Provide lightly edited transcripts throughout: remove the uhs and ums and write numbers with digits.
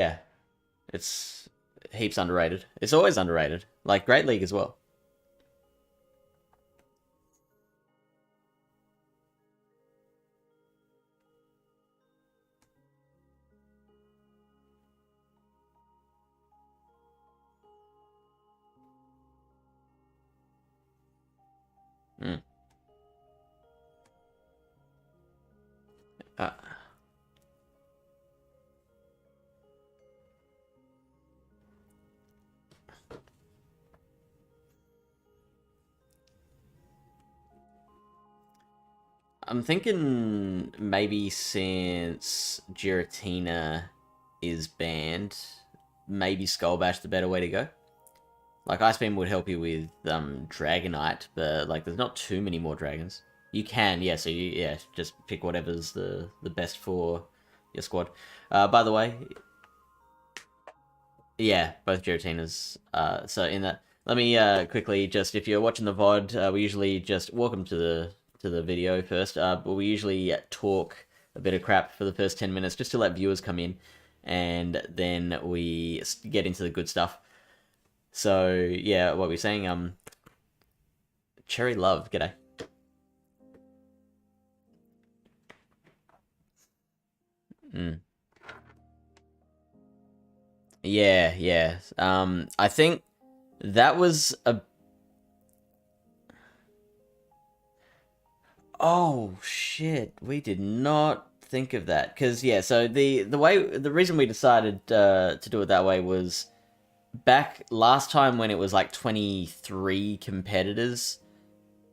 Yeah, it's heaps underrated. It's always underrated. Like Great League as well. Mm. Uh, I'm thinking maybe since Giratina is banned, maybe Skull Bash the better way to go. Like Ice Beam would help you with Dragonite, but like there's not too many more dragons. You can, yeah. So you just pick whatever's the best for your squad. By the way, yeah, both Giratinas. So in that, let me quickly just, if you're watching the VOD, we usually just welcome to the video first. But we usually talk a bit of crap for the first 10 minutes just to let viewers come in, and then we get into the good stuff. So yeah, what we're saying, Cherry Love, g'day. Mm. Yeah. I think that was a... Oh shit, we did not think of that. Cause yeah, so the reason we decided to do it that way was back last time when it was like 23 competitors,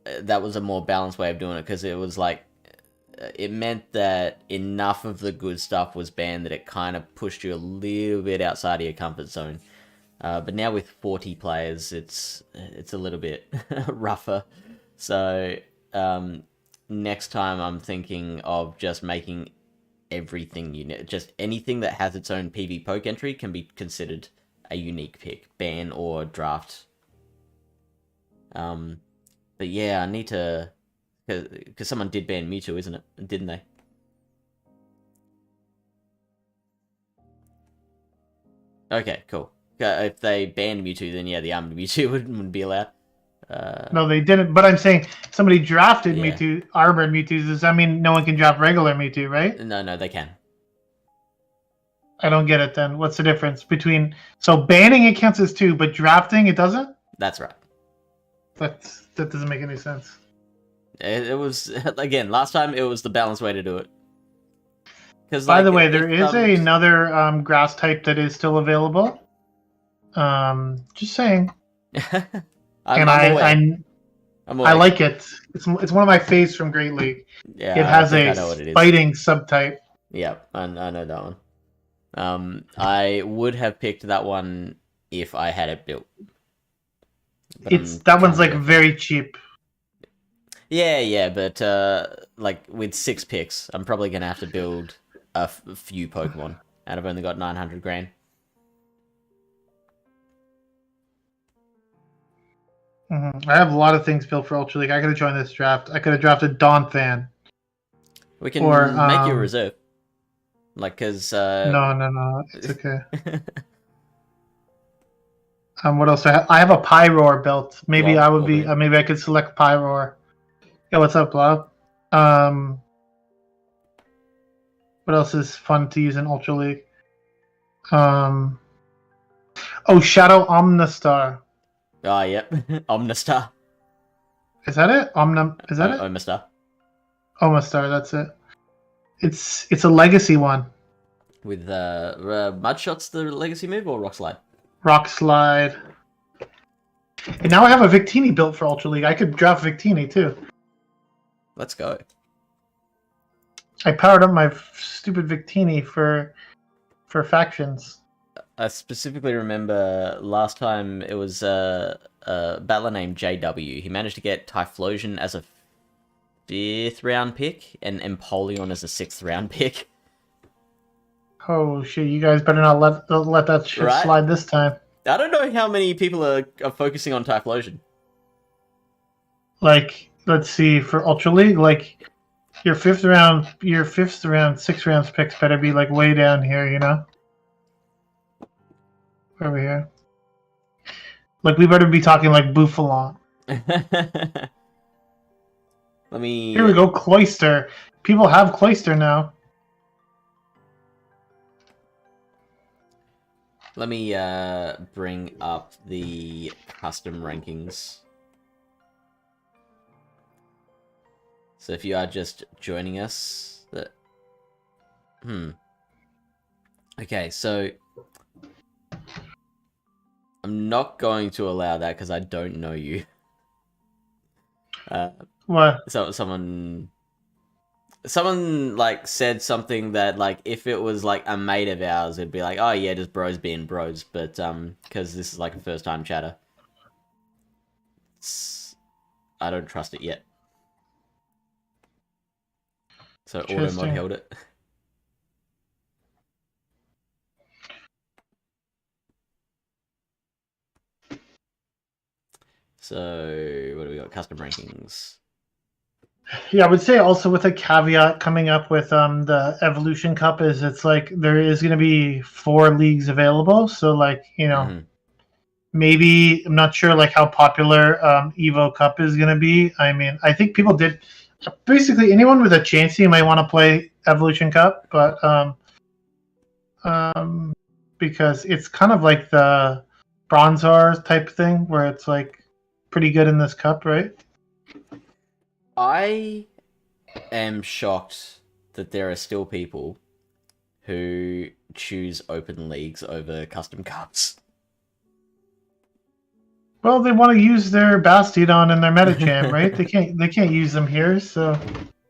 that was a more balanced way of doing it, because it was like, it meant that enough of the good stuff was banned that it kind of pushed you a little bit outside of your comfort zone. But now with 40 players, it's a little bit rougher. So next time I'm thinking of just making everything unique. Just anything that has its own PV poke entry can be considered a unique pick, ban or draft. But yeah, I need to, because someone did ban Mewtwo, isn't it? Didn't they? Okay, cool. If they banned Mewtwo, then yeah, the armored Mewtwo wouldn't be allowed. No, they didn't. But I'm saying somebody drafted Mewtwo, armored Mewtwo. Does that mean no one can draft regular Mewtwo, right? No, they can. I don't get it then. What's the difference between... So banning it counts as 2, but drafting it doesn't? That's right. That doesn't make any sense. It was, again, last time it was the balanced way to do it. By the way, there is another grass type that is still available. Just saying. I like it. It's one of my faves from Great League. Yeah, it has a fighting subtype. Yep, I know that one. I would have picked that one if I had it built. That one's like very cheap. Yeah, but like with 6 picks, I'm probably gonna have to build a few Pokemon, and I've only got 900 grand. I have a lot of things built for Ultra League. I could have joined this draft. I could have drafted Donphan. We can make you a reserve. Like, cause no, it's okay. What else? I have a Pyroar built. Maybe I would be. Maybe I could select Pyroar. Yeah, what's up, Blob? What else is fun to use in Ultra League? Oh, Shadow Omnistar. Oh, yep. Omnistar. Is that it? Is that it? Omnistar. Omnistar, that's it. It's a legacy one. With Mudshot's the legacy move, or Rock Slide? Rock Slide. And now I have a Victini built for Ultra League. I could draft Victini too. Let's go. I powered up my stupid Victini for factions. I specifically remember last time it was a battler named JW. He managed to get Typhlosion as a 5th round pick and Empoleon as a 6th round pick. Oh shit! You guys better not let that shit slide this time. I don't know how many people are focusing on Typhlosion. Like, let's see, for Ultra League, like your 5th round, 6th round picks better be like way down here, you know. over here. Like, we better be talking like Buffalon. Let me... Here we go, Cloister. People have Cloister now. Let me bring up the custom rankings. So if you are just joining us... Okay, so... I'm not going to allow that because I don't know you. What? So someone like said something that like if it was like a mate of ours, it'd be like, oh yeah, just bros being bros. But because this is like a first time chatter, I don't trust it yet. So auto-mod held it. So what do we got? Custom rankings. Yeah, I would say also with a caveat coming up with the Evolution Cup is it's like there is going to be 4 leagues available. So like, you know, maybe I'm not sure like how popular Evo Cup is going to be. I mean, I think people did basically anyone with a chance you might want to play Evolution Cup, but because it's kind of like the Bronzor type thing where it's like pretty good in this cup, right? I am shocked that there are still people who choose open leagues over custom cups. Well, they want to use their Bastiodon and their Metacham, right? They can't use them here, so.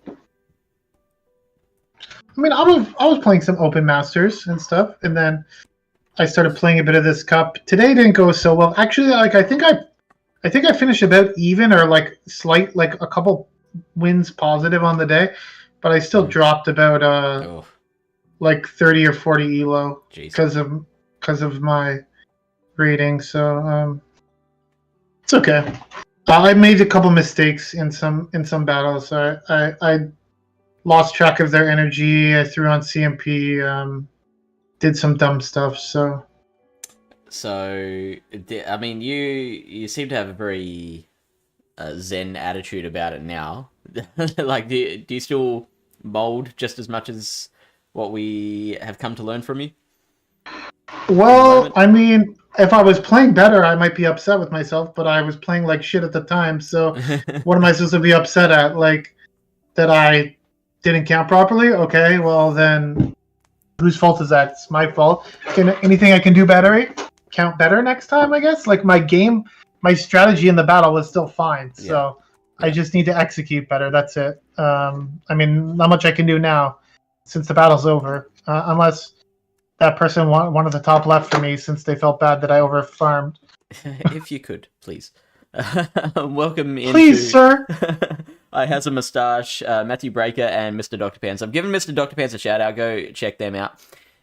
I mean, I was playing some Open Masters and stuff, and then I started playing a bit of this cup. Today didn't go so well. Actually, like I think I finished about even or like slight like a couple wins positive on the day, but I still dropped about like 30 or 40 elo because of my rating. So it's okay. I made a couple mistakes in some battles. I lost track of their energy. I threw on CMP. Did some dumb stuff. So I mean, you seem to have a very zen attitude about it now. Like, do you still mold just as much as what we have come to learn from you? Well, I mean, if I was playing better, I might be upset with myself, but I was playing like shit at the time, so what am I supposed to be upset at? Like, that I didn't count properly? Okay, well then, whose fault is that? It's my fault. Anything I can do better? Count better next time, I guess? Like, my strategy in the battle was still fine, so I just need to execute better, that's it. I mean, not much I can do now, since the battle's over, unless that person wanted the top left for me since they felt bad that I over-farmed. If you could, please. Welcome in. Please, sir! I has a mustache, Matthew Breaker, and Mr. Dr. Pants. I've given Mr. Dr. Pants a shout-out. Go check them out.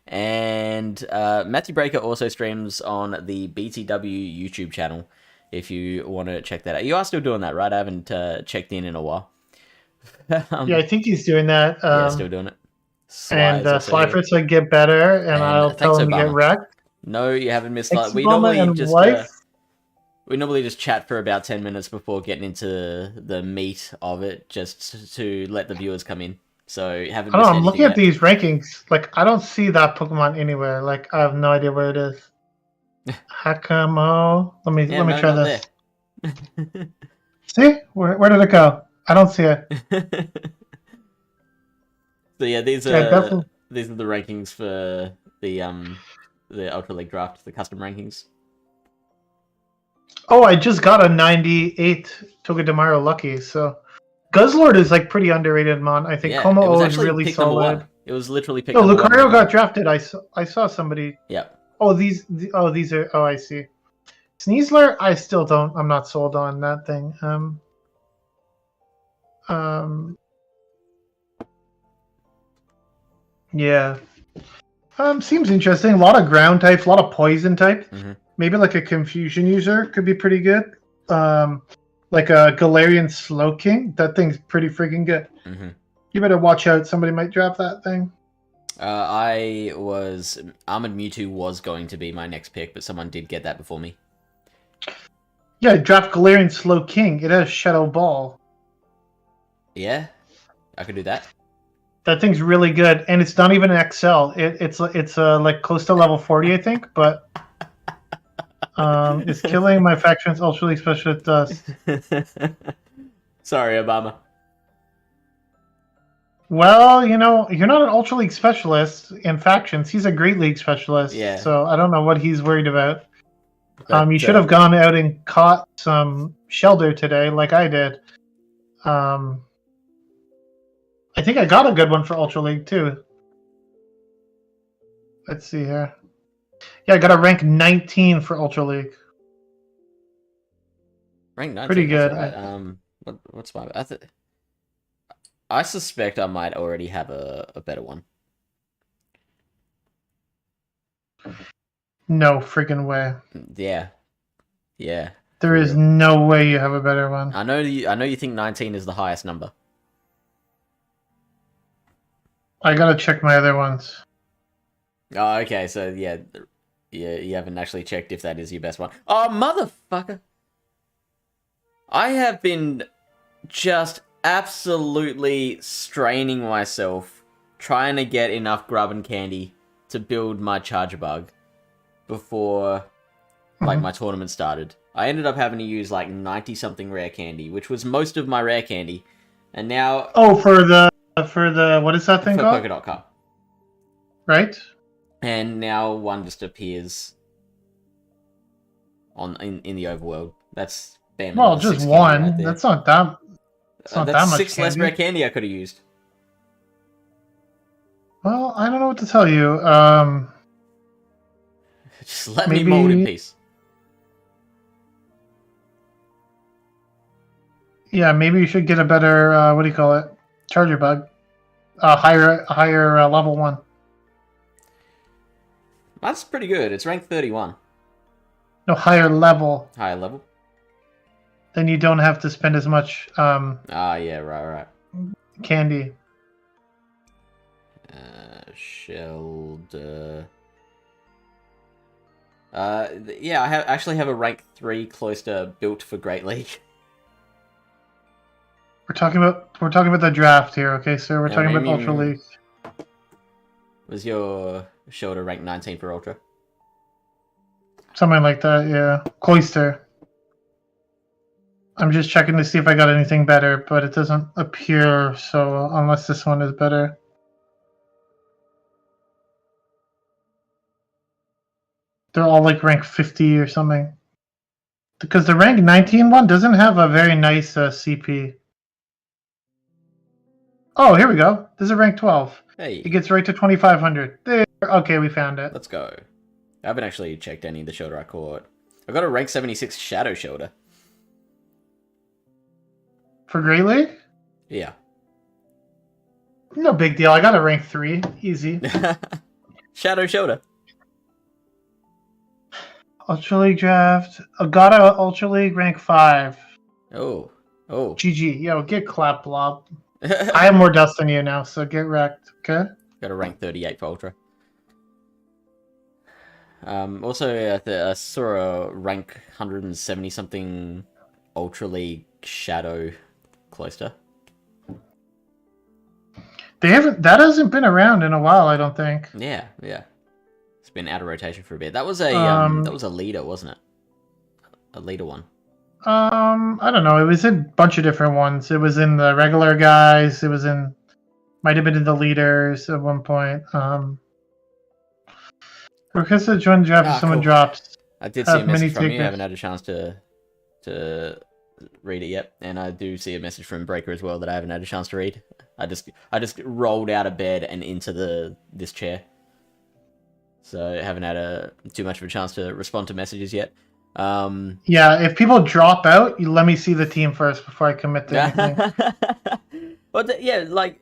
And Matthew Breaker also streams on the BTW YouTube channel, if you want to check that out. You are still doing that, right? I haven't checked in a while. Yeah, I think he's doing that. Yeah, still doing it. Slyford's like get better, and I'll tell him to get wrecked. No, you haven't missed. Thanks, we normally just chat for about 10 minutes before getting into the meat of it, just to let the viewers come in. So you haven't. I'm looking at these rankings. Like, I don't see that Pokemon anywhere. Like, I have no idea where it is. Hakamo. Let me try this. See, where did it go? I don't see it. So yeah, these are the rankings for the Ultra League draft, the custom rankings. Oh, I just got a 98 Togedemaru Lucky, so Guzzlord is like pretty underrated, man. I think Como is really solid. It was literally picked. No, Lucario got drafted. I saw somebody. Yeah. Oh, these are. Oh, I see. Sneasler, I still don't. I'm not sold on that thing. Yeah. Seems interesting. A lot of ground types, a lot of poison types. Mm-hmm. Maybe like a Confusion user could be pretty good. Like a Galarian Slowking. That thing's pretty freaking good. Mm-hmm. You better watch out. Somebody might draft that thing. Armored Mewtwo was going to be my next pick, but someone did get that before me. Yeah, draft Galarian Slowking. It has Shadow Ball. Yeah, I could do that. That thing's really good, and it's not even an XL. It's like close to level 40, I think, but it's killing my faction's Ultra League Specialist does. Sorry, Obama. Well, you're not an Ultra League Specialist in factions. He's a Great League Specialist, yeah. So I don't know what he's worried about. But, you should have gone out and caught some Shelder today, like I did. I think I got a good one for Ultra League, too. Let's see here. Yeah, I got a rank 19 for Ultra League. Rank 19? Pretty good. Right. What's my... I suspect I might already have a better one. No freaking way. Yeah. Yeah. There is no way you have a better one. I know you think 19 is the highest number. I gotta check my other ones. Oh, okay, so yeah, you haven't actually checked if that is your best one. Oh, motherfucker! I have been just absolutely straining myself trying to get enough grub and candy to build my Charger Bug before like my tournament started. I ended up having to use like 90-something rare candy, which was most of my rare candy, and now for the what is that thing called? Polka Dot Cup. Right. And now one just appears in the overworld. That's bam. Well, just one. Right, that's not that. That's not that much. 6 less rare candy I could have used. Well, I don't know what to tell you. Just let me mold in peace. Yeah, maybe you should get a better what do you call it? Charger Bug. Higher level 1. That's pretty good. It's ranked 31. No, higher level. Higher level? Then you don't have to spend as much yeah, right. Candy. Shelder. Yeah, I actually have a rank 3 cloister built for Great League. We're talking about the draft here, okay, sir? We're talking about Ultra League. Was your shoulder rank 19 for Ultra? Something like that, yeah. Cloister. I'm just checking to see if I got anything better, but it doesn't appear so, unless this one is better. They're all like rank 50 or something. Because the rank 19 one doesn't have a very nice CP. Oh, here we go. This is a rank 12. Hey. It gets right to 2,500. There. Okay, we found it. Let's go. I haven't actually checked any of the shoulder I caught. I got a rank 76 Shadow Shoulder. For Great League? Yeah. No big deal. I got a rank 3. Easy. Shadow Shoulder. Ultra League draft. I got a Ultra League rank 5. Oh. GG. Yo, get clapped, Blob. I have more dust than you now, so get wrecked, okay? Got a rank 38 for Ultra. Also, I saw a rank 170-something Ultra League Shadow Cloister. That hasn't been around in a while, I don't think. Yeah. It's been out of rotation for a bit. That was a leader, wasn't it? A leader one. I don't know. It was in a bunch of different ones. It was in the regular guys. It was in, might have been in the leaders at one point. Because the join draft, if someone drops. I did see a message from you. I haven't had a chance to read it yet, and I do see a message from Breaker as well that I haven't had a chance to read. I just rolled out of bed and into this chair, so I haven't had too much of a chance to respond to messages yet. Yeah, if people drop out, you let me see the team first before I commit to anything. But yeah, like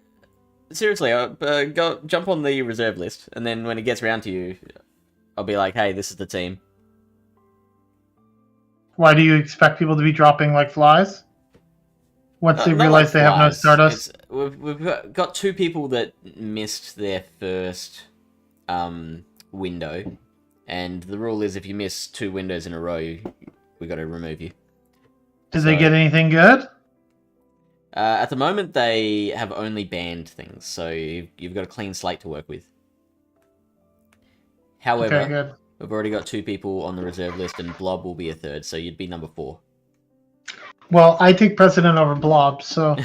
seriously, go jump on the reserve list, and then when it gets around to you, I'll be like, "Hey, this is the team." Why do you expect people to be dropping like flies? once they realize they have no Stardust? We've got 2 people that missed their first window, and the rule is if you miss 2 windows in a row, we got to remove you. Did they get anything good? At the moment, they have only banned things, so you've got a clean slate to work with. However, we've already got 2 people on the reserve list, and Blob will be a 3rd, so you'd be number 4. Well, I take precedent over Blob, so.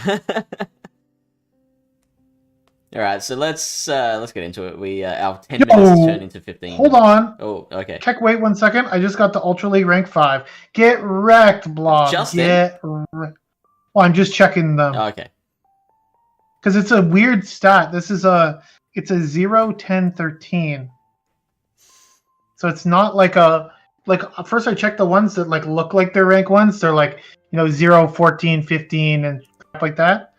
All right, so let's get into it. Our 10 minutes turned into 15. Hold on. Oh, okay. Wait 1 second. I just got the Ultra League rank 5. Get wrecked, Blob. Get wrecked. Well, I'm just checking them. Oh, okay. Because it's a weird stat. It's a 0, 10, 13. So it's not like first I checked the ones that look like they're rank 1s. They're 0, 14, 15 and stuff like that.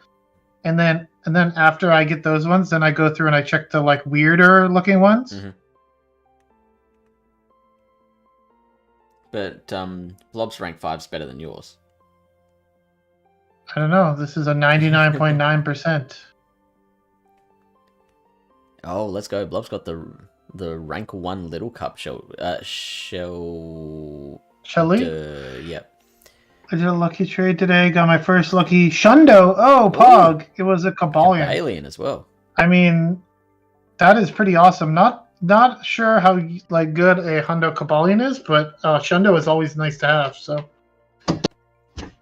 And then after I get those ones, then I go through and I check the weirder looking ones. Mm-hmm. But Blob's rank 5's better than yours. I don't know. This is a 99.9%. Oh, let's go. Blob's got the rank 1 little cup shell. Shelly? Yep. I did a lucky trade today. Got my first lucky Shundo. Oh, Pog. Ooh. It was a Cabalion. Alien as well. I mean, that is pretty awesome. Not sure how good a Hundo Cabalion is, but Shundo is always nice to have. So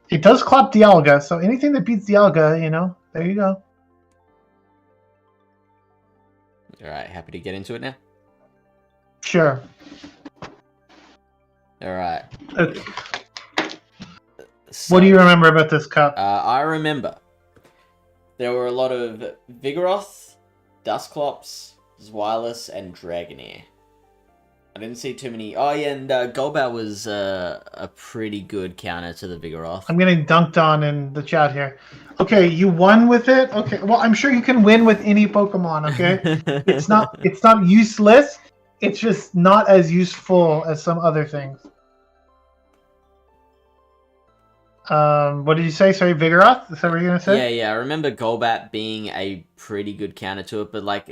it does clap Dialga. So anything that beats Dialga, there you go. All right, happy to get into it now. Sure. All right. So, what do you remember about this cup? I remember there were a lot of Vigoroth, Dusclops, Zweilous, and Dragonair. I didn't see too many. Oh, yeah, and Golbat was a pretty good counter to the Vigoroth. I'm getting dunked on in the chat here. Okay, you won with it? Okay, well, I'm sure you can win with any Pokemon, okay? It's not useless. It's just not as useful as some other things. What did you say? Sorry, Vigoroth? Is that what you're going to say? Yeah, I remember Golbat being a pretty good counter to it, but a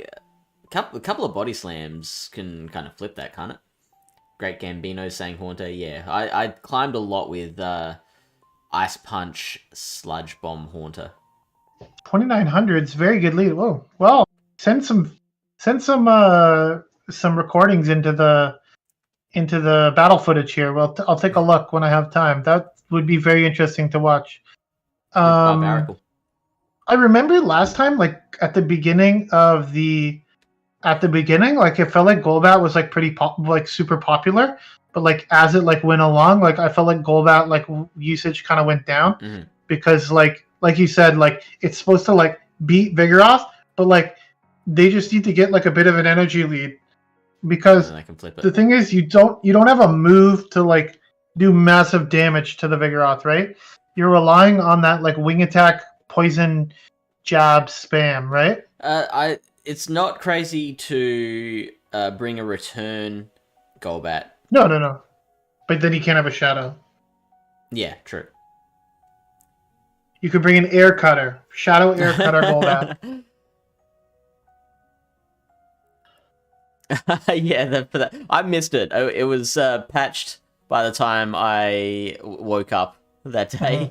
couple of body slams can kind of flip that, can't it? Great Gambino saying Haunter, yeah. I climbed a lot with Ice Punch, Sludge Bomb, Haunter. 2900's very good lead. Whoa, well, send some recordings into the battle footage here. Well, I'll take a look when I have time. That would be very interesting to watch. I remember last time, at the beginning, it felt like Golbat was pretty super popular, but as it went along, I felt like Golbat usage kind of went down because like you said, it's supposed to beat Vigoroth, but they just need to get a bit of an energy lead because the thing is you don't have a move to do massive damage to the Vigoroth, right? You're relying on that wing attack, poison, jab, spam, right? It's not crazy to bring a return Golbat. No. But then you can't have a shadow. Yeah, true. You could bring an air cutter, shadow air cutter Golbat. Yeah, for that I missed it. It was patched by the time I woke up that day.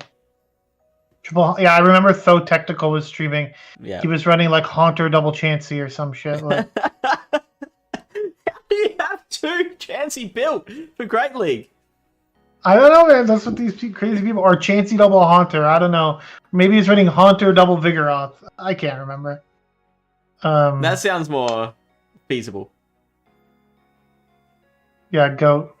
Yeah, I remember Tho Technical was streaming. Yeah. He was running Haunter double Chansey or some shit. How do you have 2 Chansey built for Great League? I don't know, man. That's what these crazy people... Or Chansey double Haunter. I don't know. Maybe he's running Haunter double Vigoroth. I can't remember. That sounds more feasible. Yeah, Goat.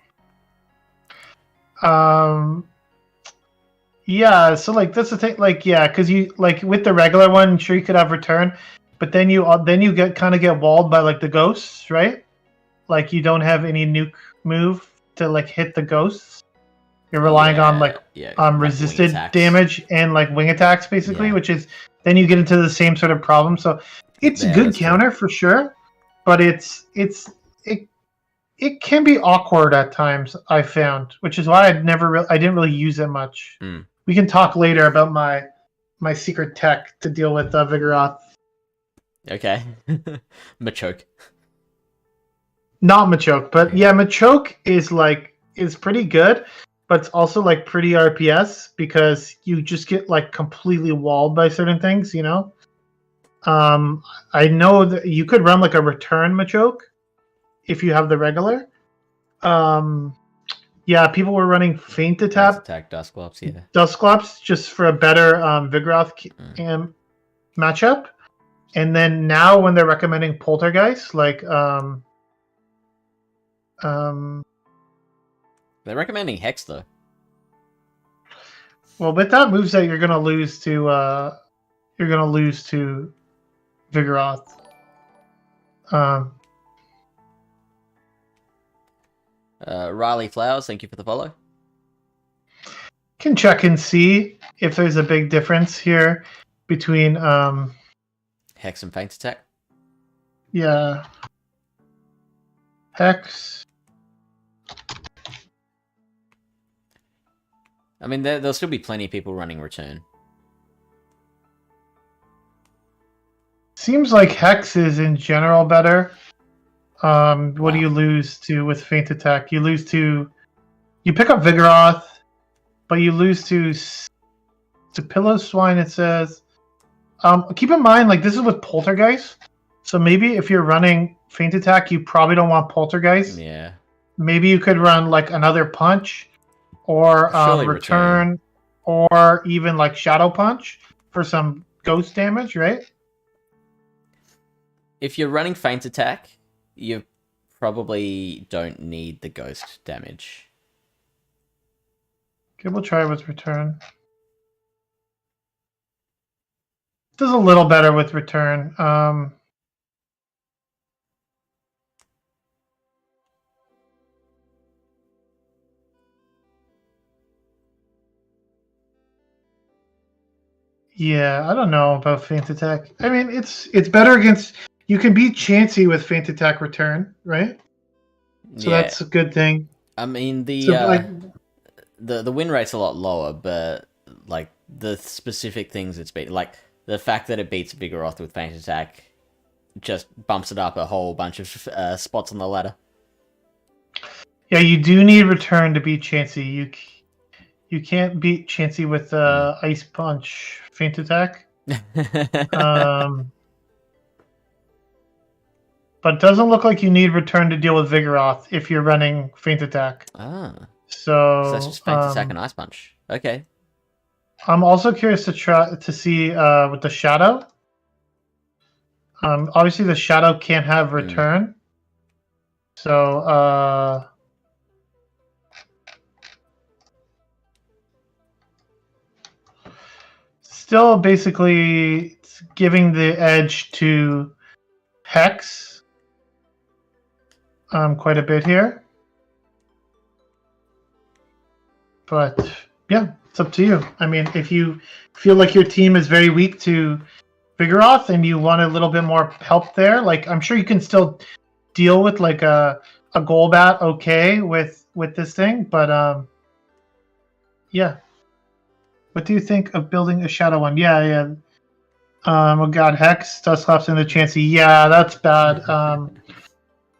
Yeah, so that's the thing. Because you with the regular one, sure you could have return, but then you get walled by the ghosts, right? You don't have any nuke move to hit the ghosts. You're relying on resisted damage and wing attacks basically, which is then you get into the same sort of problem. So it's a good counter for sure, but it can be awkward at times. I found, which is why I didn't really use it much. We can talk later about my my secret tech to deal with Vigoroth. Okay. Machoke. Not Machoke, but yeah, Machoke is pretty good, but it's also like pretty RPS because you just get like completely walled by certain things, you know? I know that you could run like a return Machoke if you have the regular. Yeah, people were running Feint Attack, Dusclops, yeah. Dusclops just for a better Vigoroth matchup. And then now when they're recommending Poltergeist, like they're recommending Hex though. Well, with that moveset, you're gonna lose to Vigoroth. Riley Flowers, thank you for the follow. Can check and see if there's a big difference here between Hex and Feint Attack. Yeah. Hex. I mean, there'll still be plenty of people running Return. Seems like Hex is in general better. What do you lose to with Feint Attack? You pick up Vigoroth, but you lose to Pillow-Swine, it says. Keep in mind, like, this is with Poltergeist, so maybe if you're running Feint Attack, you probably don't want Poltergeist. Yeah. Maybe you could run, like, another Punch, or return, or even, like, Shadow Punch for some ghost damage, right? If you're running Feint Attack, you probably don't need the ghost damage. Okay, we'll try with Return. Does a little better with Return. Yeah, I don't know about Feint Attack. I mean, it's better against. You can beat Chansey with Feint Attack Return, right? So yeah. That's a good thing. I mean, the win rate's a lot lower, but like the specific things it's beat, like the fact that it beats Vigoroth with Feint Attack, just bumps it up a whole bunch of spots on the ladder. Yeah, you do need Return to beat Chansey. You can't beat Chansey with Ice Punch Feint Attack. But it doesn't look like you need Return to deal with Vigoroth if you're running Feint Attack. So that's just Feint Attack and Ice Punch. Okay. I'm also curious to see with the Shadow. Obviously, the Shadow can't have Return. So still basically giving the edge to Hex quite a bit here. But yeah, it's up to you. I mean, if you feel like your team is very weak to Vigoroth and you want a little bit more help there, like I'm sure you can still deal with like a Golbat okay with this thing, but yeah. What do you think of building a Shadow one? Yeah. Oh god, Hex, Dusclops into Chansey. Yeah, that's bad.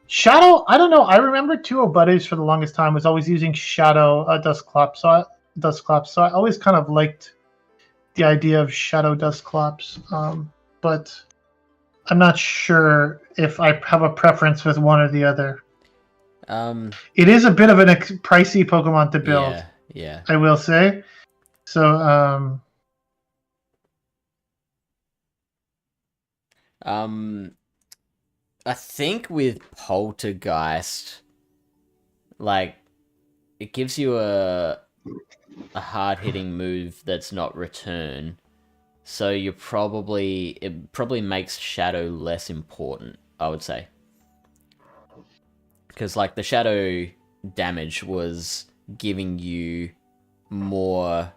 Shadow, I don't know. I remember 2 Buddies for the longest time was always using Shadow Dusclops. So I always kind of liked the idea of Shadow Dusclops. But I'm not sure if I have a preference with one or the other. It is a bit of a pricey Pokemon to build. Yeah. I will say. So I think with Poltergeist, like, it gives you a hard-hitting move that's not Return, so it probably makes Shadow less important, I would say. Because, like, the Shadow damage was giving you more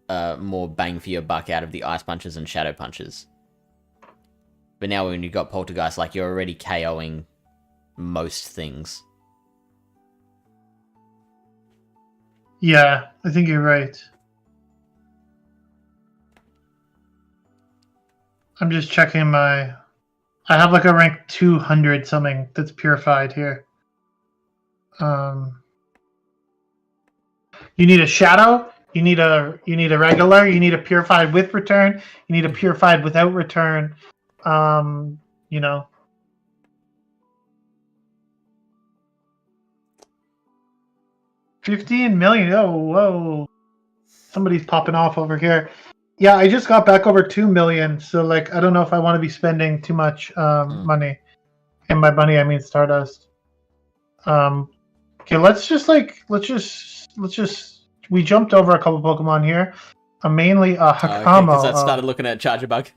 bang for your buck out of the Ice Punches and Shadow Punches. But now when you've got Poltergeist, like, you're already KOing most things. Yeah, I think you're right. I'm just checking my... I have like a rank 200 something that's purified here. You need a shadow, you need a regular, you need a purified with return, you need a purified without return. You know. $15 million. Oh, whoa. Somebody's popping off over here. Yeah, I just got back over 2 million, so like I don't know if I want to be spending too much money. And by money I mean Stardust. Okay, let's just we jumped over a couple Pokemon here. Mainly Hakamo. Because I started looking at Charger Bug.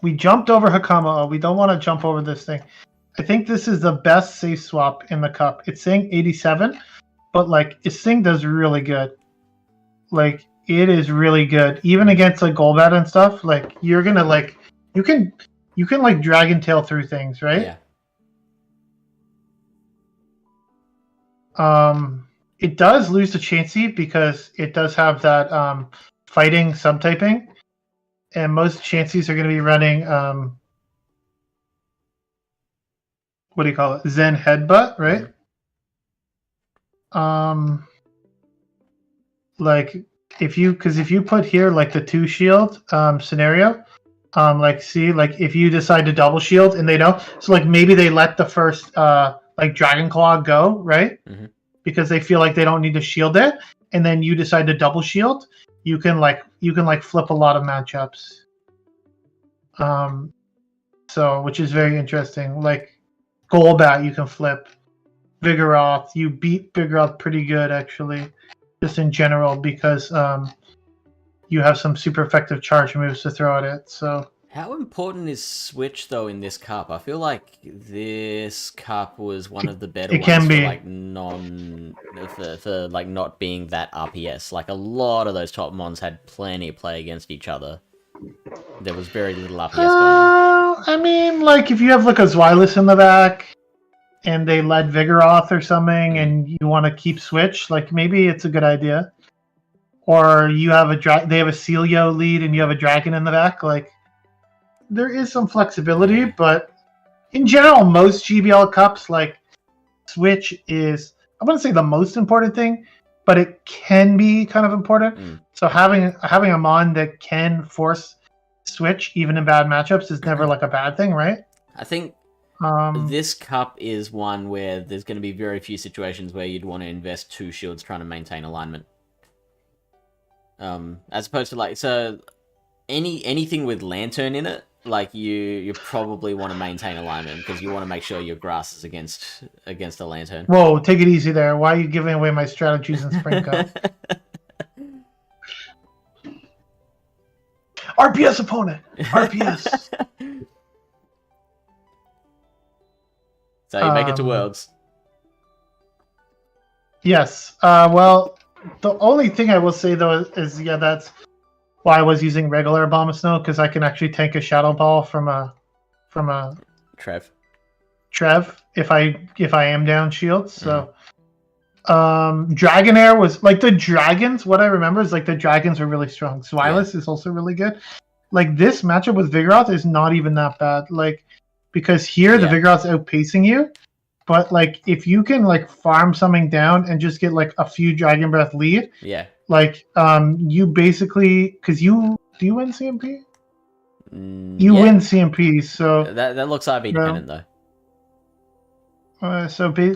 We jumped over Hakamo. We don't want to jump over this thing. I think this is the best safe swap in the cup. It's saying 87, but like this thing does really good. Like it is really good, even against like Golbat and stuff. Like you're gonna like you can like Dragon Tail through things, right? Yeah. It does lose to Chansey because it does have that fighting subtyping, and most Chanseys are going to be running what do you call it? Zen Headbutt, right? Like if you put here like the 2 shield scenario, like see like if you decide to double shield and they don't, so like maybe they let the first like Dragon Claw go, right? Mm-hmm. Because they feel like they don't need to shield it, and then you decide to double shield, you can flip a lot of matchups. So which is very interesting. Like Golbat you can flip. Vigoroth, you beat Vigoroth pretty good actually, just in general, because you have some super effective charge moves to throw at it. So how important is Switch though in this cup? I feel like this cup was one of the better ones for like for like not being that RPS. Like a lot of those top mons had plenty of play against each other. There was very little RPS going on. I mean, like if you have like a Zweilous in the back and they led Vigoroth or something, and you want to keep Switch, like maybe it's a good idea. Or you have they have a Celio lead and you have a dragon in the back, like there is some flexibility, but in general, most GBL cups, like Switch is, I wouldn't say the most important thing, but it can be kind of important. So having a mon that can force Switch even in bad matchups is never like a bad thing, right? I think this cup is one where there's going to be very few situations where you'd want to invest 2 shields trying to maintain alignment. As opposed to like, so anything with Lantern in it, like you probably want to maintain alignment because you want to make sure your grass is against a Lantern. Whoa, take it easy there. Why are you giving away my strategies in Spring Cup? RPS opponent! RPS! So you make it to Worlds. Yes. Well, the only thing I will say though is yeah, that's why I was using regular Abomasnow, because I can actually tank a Shadow Ball from a Trev if I am down shields. So Dragonair was like the dragons. What I remember is like the dragons were really strong. Zweilous is also really good. Like this matchup with Vigoroth is not even that bad. Like because here the Vigoroth's outpacing you, but like if you can like farm something down and just get like a few Dragon Breath lead, like you basically, because do you win CMP? You win CMP, so that looks RB dependent though.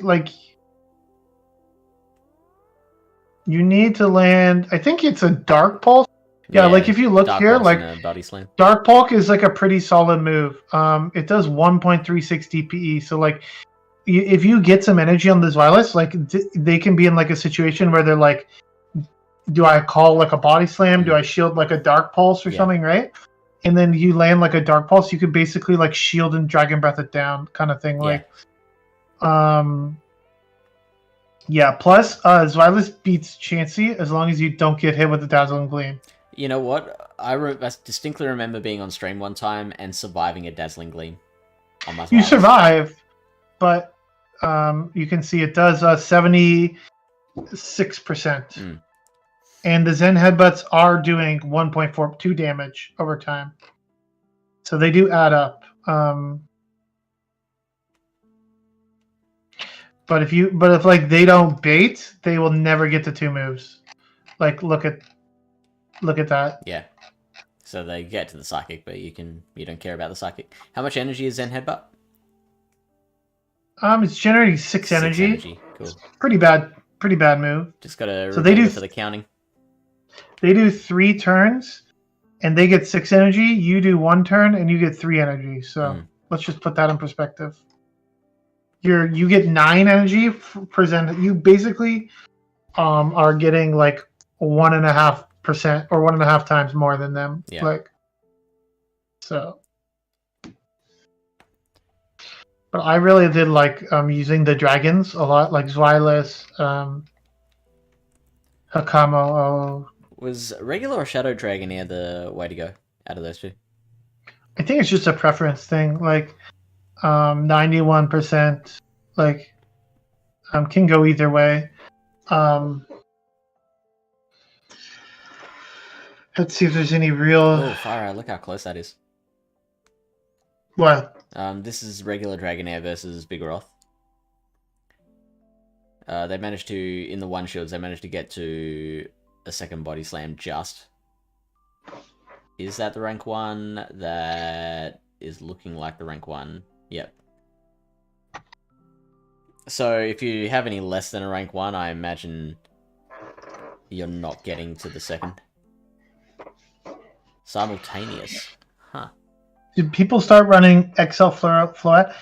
Like you need to land. I think it's a Dark Pulse. Yeah, like if you look Dark here, like Body Slam. Dark Pulse is like a pretty solid move. It does 1.36 DPE. So like, if you get some energy on the Zweilous, like they can be in like a situation where they're like, do I call like a Body Slam? Do I shield like a Dark Pulse or something, right? And then you land like a Dark Pulse, you could basically like shield and Dragon Breath it down, kind of thing. Like, plus Zweilous beats Chansey as long as you don't get hit with the Dazzling Gleam. You know what? I distinctly remember being on stream one time and surviving a Dazzling Gleam on my Zweilous. You survive, but you can see it does 76%. And the Zen headbutts are doing 1.42 damage over time. So they do add up. But if like they don't bait, they will never get to 2 moves. Like look at that. Yeah. So they get to the psychic, but you don't care about the psychic. How much energy is Zen headbutt? It's generating 6 energy. Cool. Pretty bad move. Just gotta remember for the counting. They do 3 turns, and they get 6 energy. You do 1 turn, and you get 3 energy. So let's just put that in perspective. You get 9 energy presented. You basically are getting like 1.5% or 1.5 times more than them. Yeah. Like so. But I really did like using the dragons a lot, like Xylis, Hakamo. Was regular or Shadow Dragon the way to go out of those two? I think it's just a preference thing. Like 91%, like can go either way. Let's see if there's any real. Oh, fire! Look how close that is. What? This is regular Dragonair versus Bigoroth. They managed to, in the one shields, they managed to get to a second body slam just. Is that the rank 1? That is looking like the rank 1. Yep. So if you have any less than a rank 1, I imagine you're not getting to the second. Simultaneous. Huh. Did people start running XL Floret?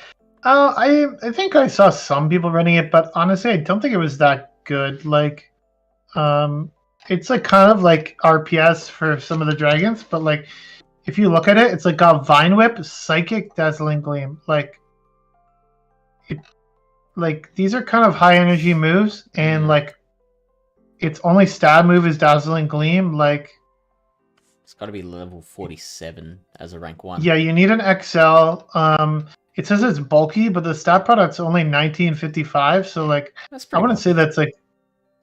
I think I saw some people running it, but honestly, I don't think it was that good. Like, it's like kind of like RPS for some of the dragons, but like, if you look at it, it's like got Vine Whip, Psychic, Dazzling Gleam. Like these are kind of high energy moves, and like, its only stab move is Dazzling Gleam. Like, it's got to be level 47 as a rank 1. Yeah, you need an XL. It says it's bulky, but the stat product's only 1955. So like, I wouldn't say that's like,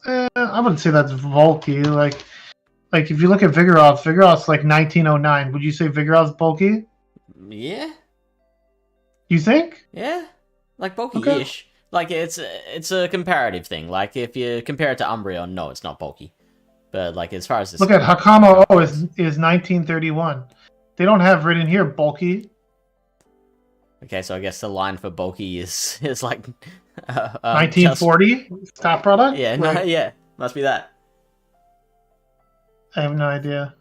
I wouldn't say that's bulky. Like if you look at Vigoroth's like 1909. Would you say Vigoroth's bulky? Yeah. You think? Yeah, like bulky-ish. Okay. Like it's a comparative thing. Like if you compare it to Umbreon, no, it's not bulky. But like as far as this, look at Hakamo is 1931. They don't have written here bulky. Okay, so I guess the line for bulky is like 1940 stat product. Yeah, no, yeah, must be that. I have no idea.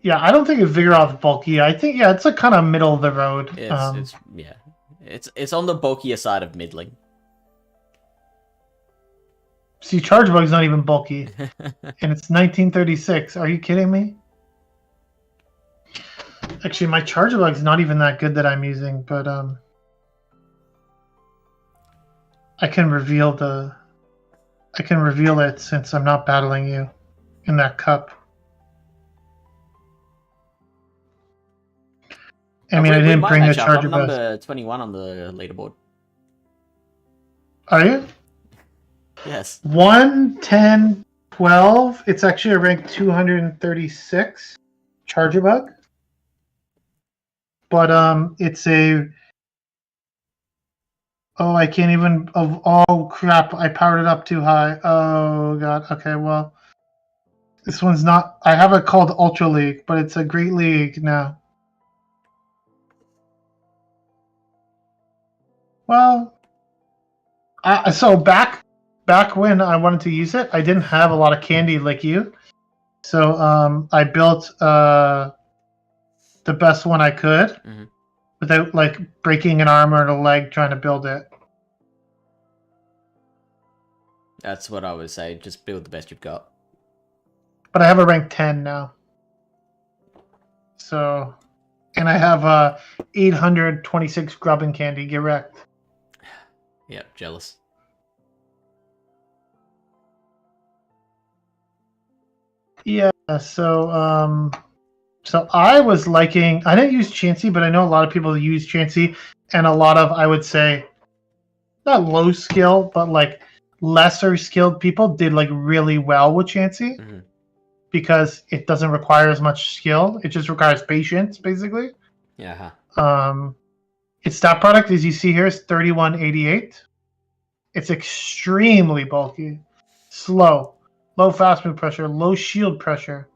Yeah, I don't think it's Vigoroth bulky. I think it's like kind of middle of the road. It's on the bulkier side of middling. See, Charge Bug's not even bulky, and it's 1936. Are you kidding me? Actually, my Charge Bug's not even that good that I'm using, but I can reveal it since I'm not battling you in that cup. I mean, I didn't bring the Charger Bug. I'm number 21 on the leaderboard. Are you? Yes. 1, 10, 12. It's actually a rank 236 Charger Bug. But it's a. Oh, I can't even. Oh crap! I powered it up too high. Oh god. Okay, well, this one's not. I have it called Ultra League, but it's a Great League now. Well, so back when I wanted to use it, I didn't have a lot of candy like you, so I built the best one I could without like breaking an arm or a leg trying to build it. That's what I would say. Just build the best you've got. But I have a rank 10 now, so and I have 826 grubbing candy. Get wrecked. Yeah, jealous. Yeah, so I was liking. I didn't use Chansey, but I know a lot of people use Chansey, and a lot of, I would say, not low skill, but like lesser skilled people did like really well with Chansey because it doesn't require as much skill. It just requires patience, basically. Yeah. Its stat product, as you see here, is 3188. It's extremely bulky, slow, low fast move pressure, low shield pressure.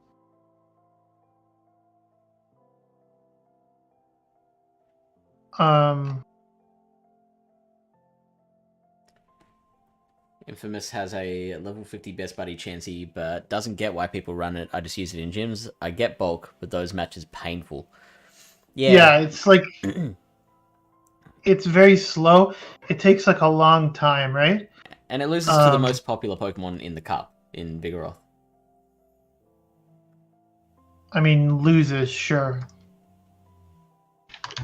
Infamous has a level 50 best buddy Chansey, but doesn't get why people run it. I just use it in gyms. I get bulk, but those matches painful. Yeah, it's like it's very slow. It takes like a long time, right? And it loses to the most popular Pokemon in the cup, in Vigoroth. I mean, loses, sure.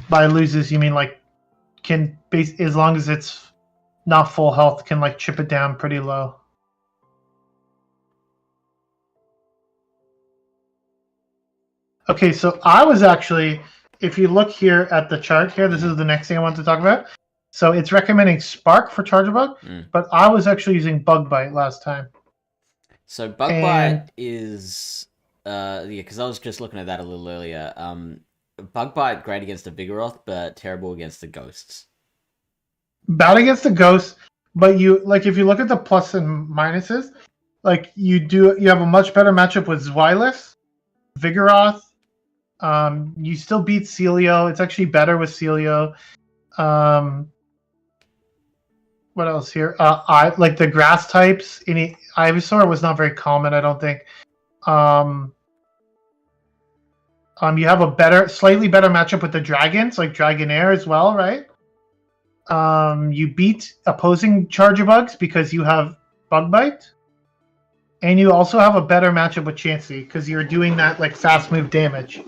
By loses, you mean like can base as long as it's not full health, can like chip it down pretty low. Okay, so I was actually, if you look here at the chart here, this is the next thing I want to talk about. So it's recommending Spark for Charjabug, but I was actually using Bug Bite last time. So Bug Bite is, because I was just looking at that a little earlier. Bug Bite great against the Vigoroth, but terrible against the Ghosts. Bad against the Ghosts, but you like if you look at the plus and minuses, like you have a much better matchup with Zweilous, Vigoroth. You still beat Celio. It's actually better with Celio. What else here? I like the grass types. Ivysaur was not very common, I don't think. You have a slightly better matchup with the dragons, like Dragonair as well, right? You beat opposing Charjabugs because you have Bug Bite. And you also have a better matchup with Chansey because you're doing that like fast move damage.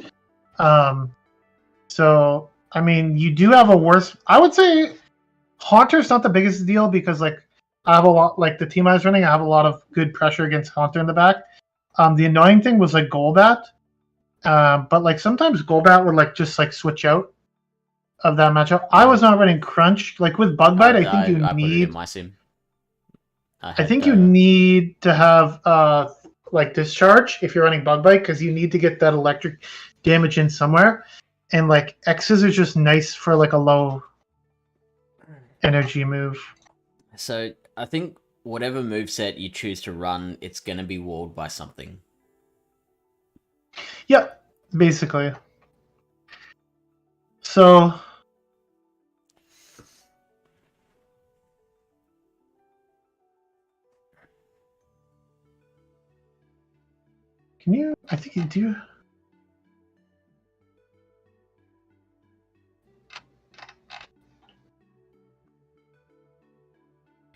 So I mean, you do have a worse. I would say Haunter's not the biggest deal because like I have a lot like the team I was running. I have a lot of good pressure against Haunter in the back. The annoying thing was like Golbat, but like sometimes Golbat would like just like switch out of that matchup. I was not running Crunch like with Bug Bite. I think you need. Put it in my sim. I think you need to have like Discharge if you're running Bug Bite because you need to get that electric damage in somewhere. And like X's are just nice for like a low energy move. So I think whatever moveset you choose to run, it's gonna be walled by something. Yep, basically. So can you? I think you do.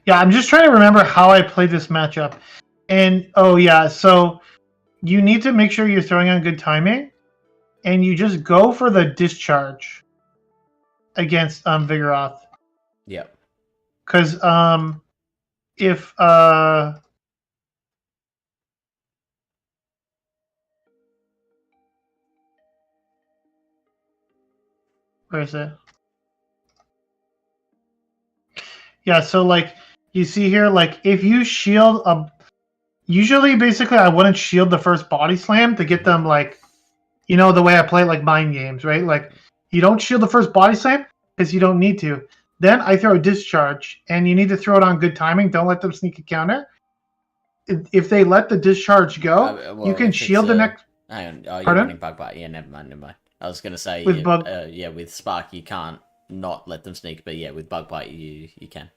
Yeah, I'm just trying to remember how I played this matchup. And oh yeah, so you need to make sure you're throwing on good timing, and you just go for the Discharge against Vigoroth. Yep. Because if where is it? Yeah, so like you see here, like if you shield usually basically I wouldn't shield the first body slam to get them like, you know, the way I play like mind games, right? Like you don't shield the first body slam because you don't need to. Then I throw a Discharge, and you need to throw it on good timing. Don't let them sneak a counter. If they let the Discharge go, you can shield the next. Hang on, you're running Bug Bite. Yeah, never mind. I was gonna say with with Spark you can't not let them sneak, but yeah, with Bug Bite you can.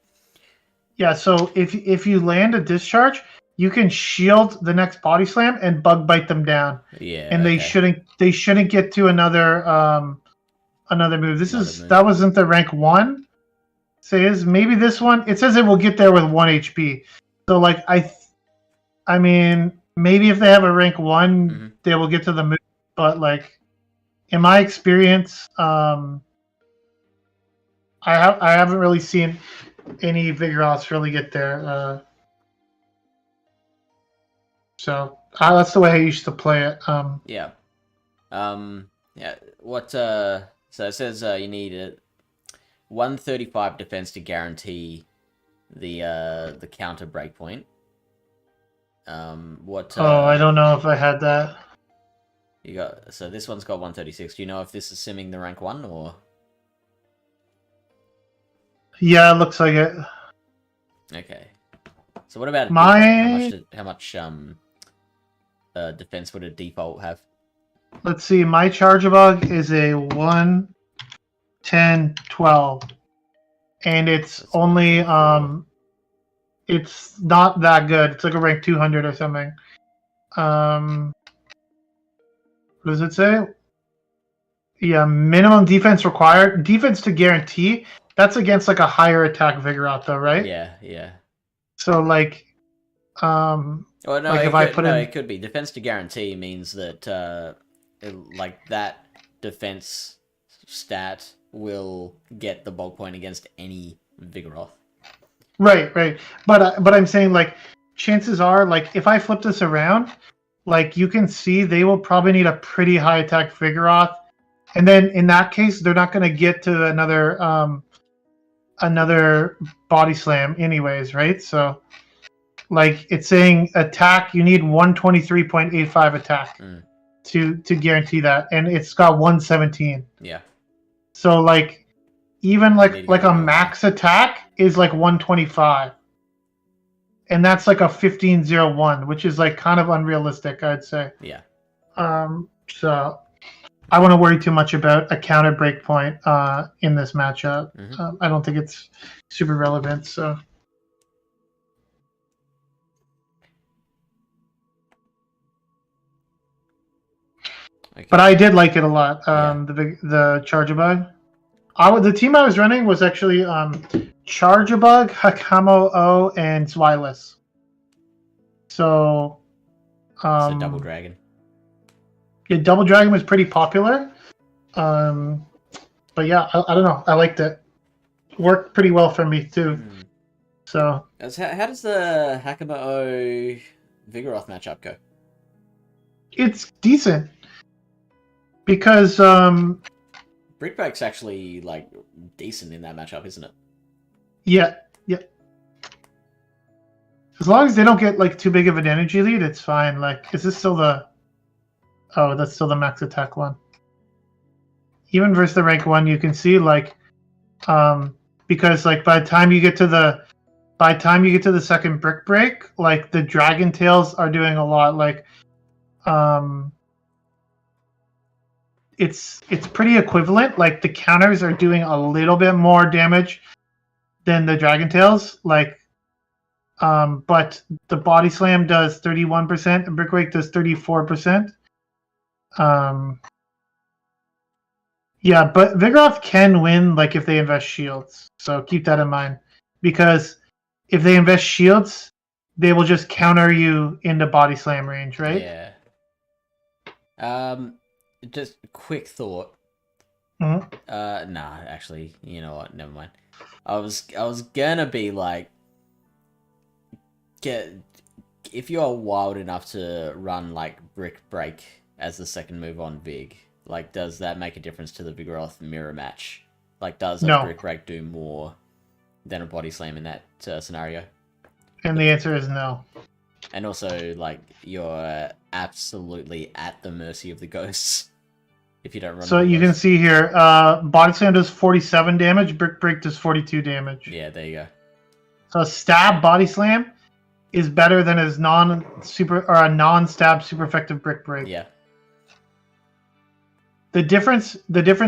Yeah, so if you land a Discharge, you can shield the next body slam and Bug Bite them down. Yeah, and they shouldn't get to another move. That wasn't the rank 1. Says maybe this one. It says it will get there with 1 HP. So like I mean maybe if they have a rank 1, they will get to the move. But like in my experience, I haven't really seen any Vigoroths really get there. So that's the way I used to play it. Yeah. What? So it says you need a 135 defense to guarantee the counter breakpoint. What? I don't know if I had that. You got so this one's got 136. Do you know if this is simming the rank 1 or? Yeah, it looks like it. Okay. So what about how much defense would a default have? Let's see. My charge bug is a 1, 10, 12, and it's only it's not that good. It's like a rank 200 or something. What does it say? Yeah, minimum defense required. Defense to guarantee. That's against like a higher attack Vigoroth though, right? Yeah. So like, well, no, like if I put in... it could be defense to guarantee means that like that defense stat will get the bulk point against any Vigoroth. Right. But I'm saying like chances are like if I flip this around, like you can see they will probably need a pretty high attack Vigoroth, and then in that case they're not going to get to another body slam anyways, right? So like it's saying attack, you need 123.85 attack to guarantee that, and it's got 117. Yeah. So like even like a max attack is like 125. And that's like a 1501, which is like kind of unrealistic, I'd say. Yeah. So I wouldn't worry too much about a counter breakpoint in this matchup. I don't think it's super relevant. So. Okay. But I did like it a lot. The Charjabug. The team I was running was actually Charjabug, Hakamo-O, and Zweilous. So Double Dragon. Yeah, Double Dragon was pretty popular. But yeah, I don't know. I liked it. Worked pretty well for me too. So how does the Hakamo-O Vigoroth matchup go? It's decent. Because Brick Break's actually like decent in that matchup, isn't it? Yeah. As long as they don't get like too big of an energy lead, it's fine. Like, is this still the? Oh, that's still the max attack one. Even versus the rank 1, you can see like, because like by the time you get to the second Brick Break, like the Dragon Tails are doing a lot. Like, it's pretty equivalent. Like the counters are doing a little bit more damage than the Dragon Tails. Like, but the Body Slam does 31% and Brick Break does 34%. Yeah, but Vigoroth can win like if they invest shields. So keep that in mind, because if they invest shields, they will just counter you into Body Slam range, right? Yeah. Just a quick thought. Nah, actually, you know what? Never mind. I was gonna be like, if you are wild enough to run like Brick Break as the second move on Vig, like does that make a difference to the Vigoroth mirror match? Like, does a Brick Break do more than a Body Slam in that scenario? And the answer is no. And also, like, you're absolutely at the mercy of the ghosts if you don't run. So you can see here, Body Slam does 47 damage, Brick Break does 42 damage. Yeah, there you go. So Stab Body Slam is better than his non-stab super effective Brick Break. Yeah. The difference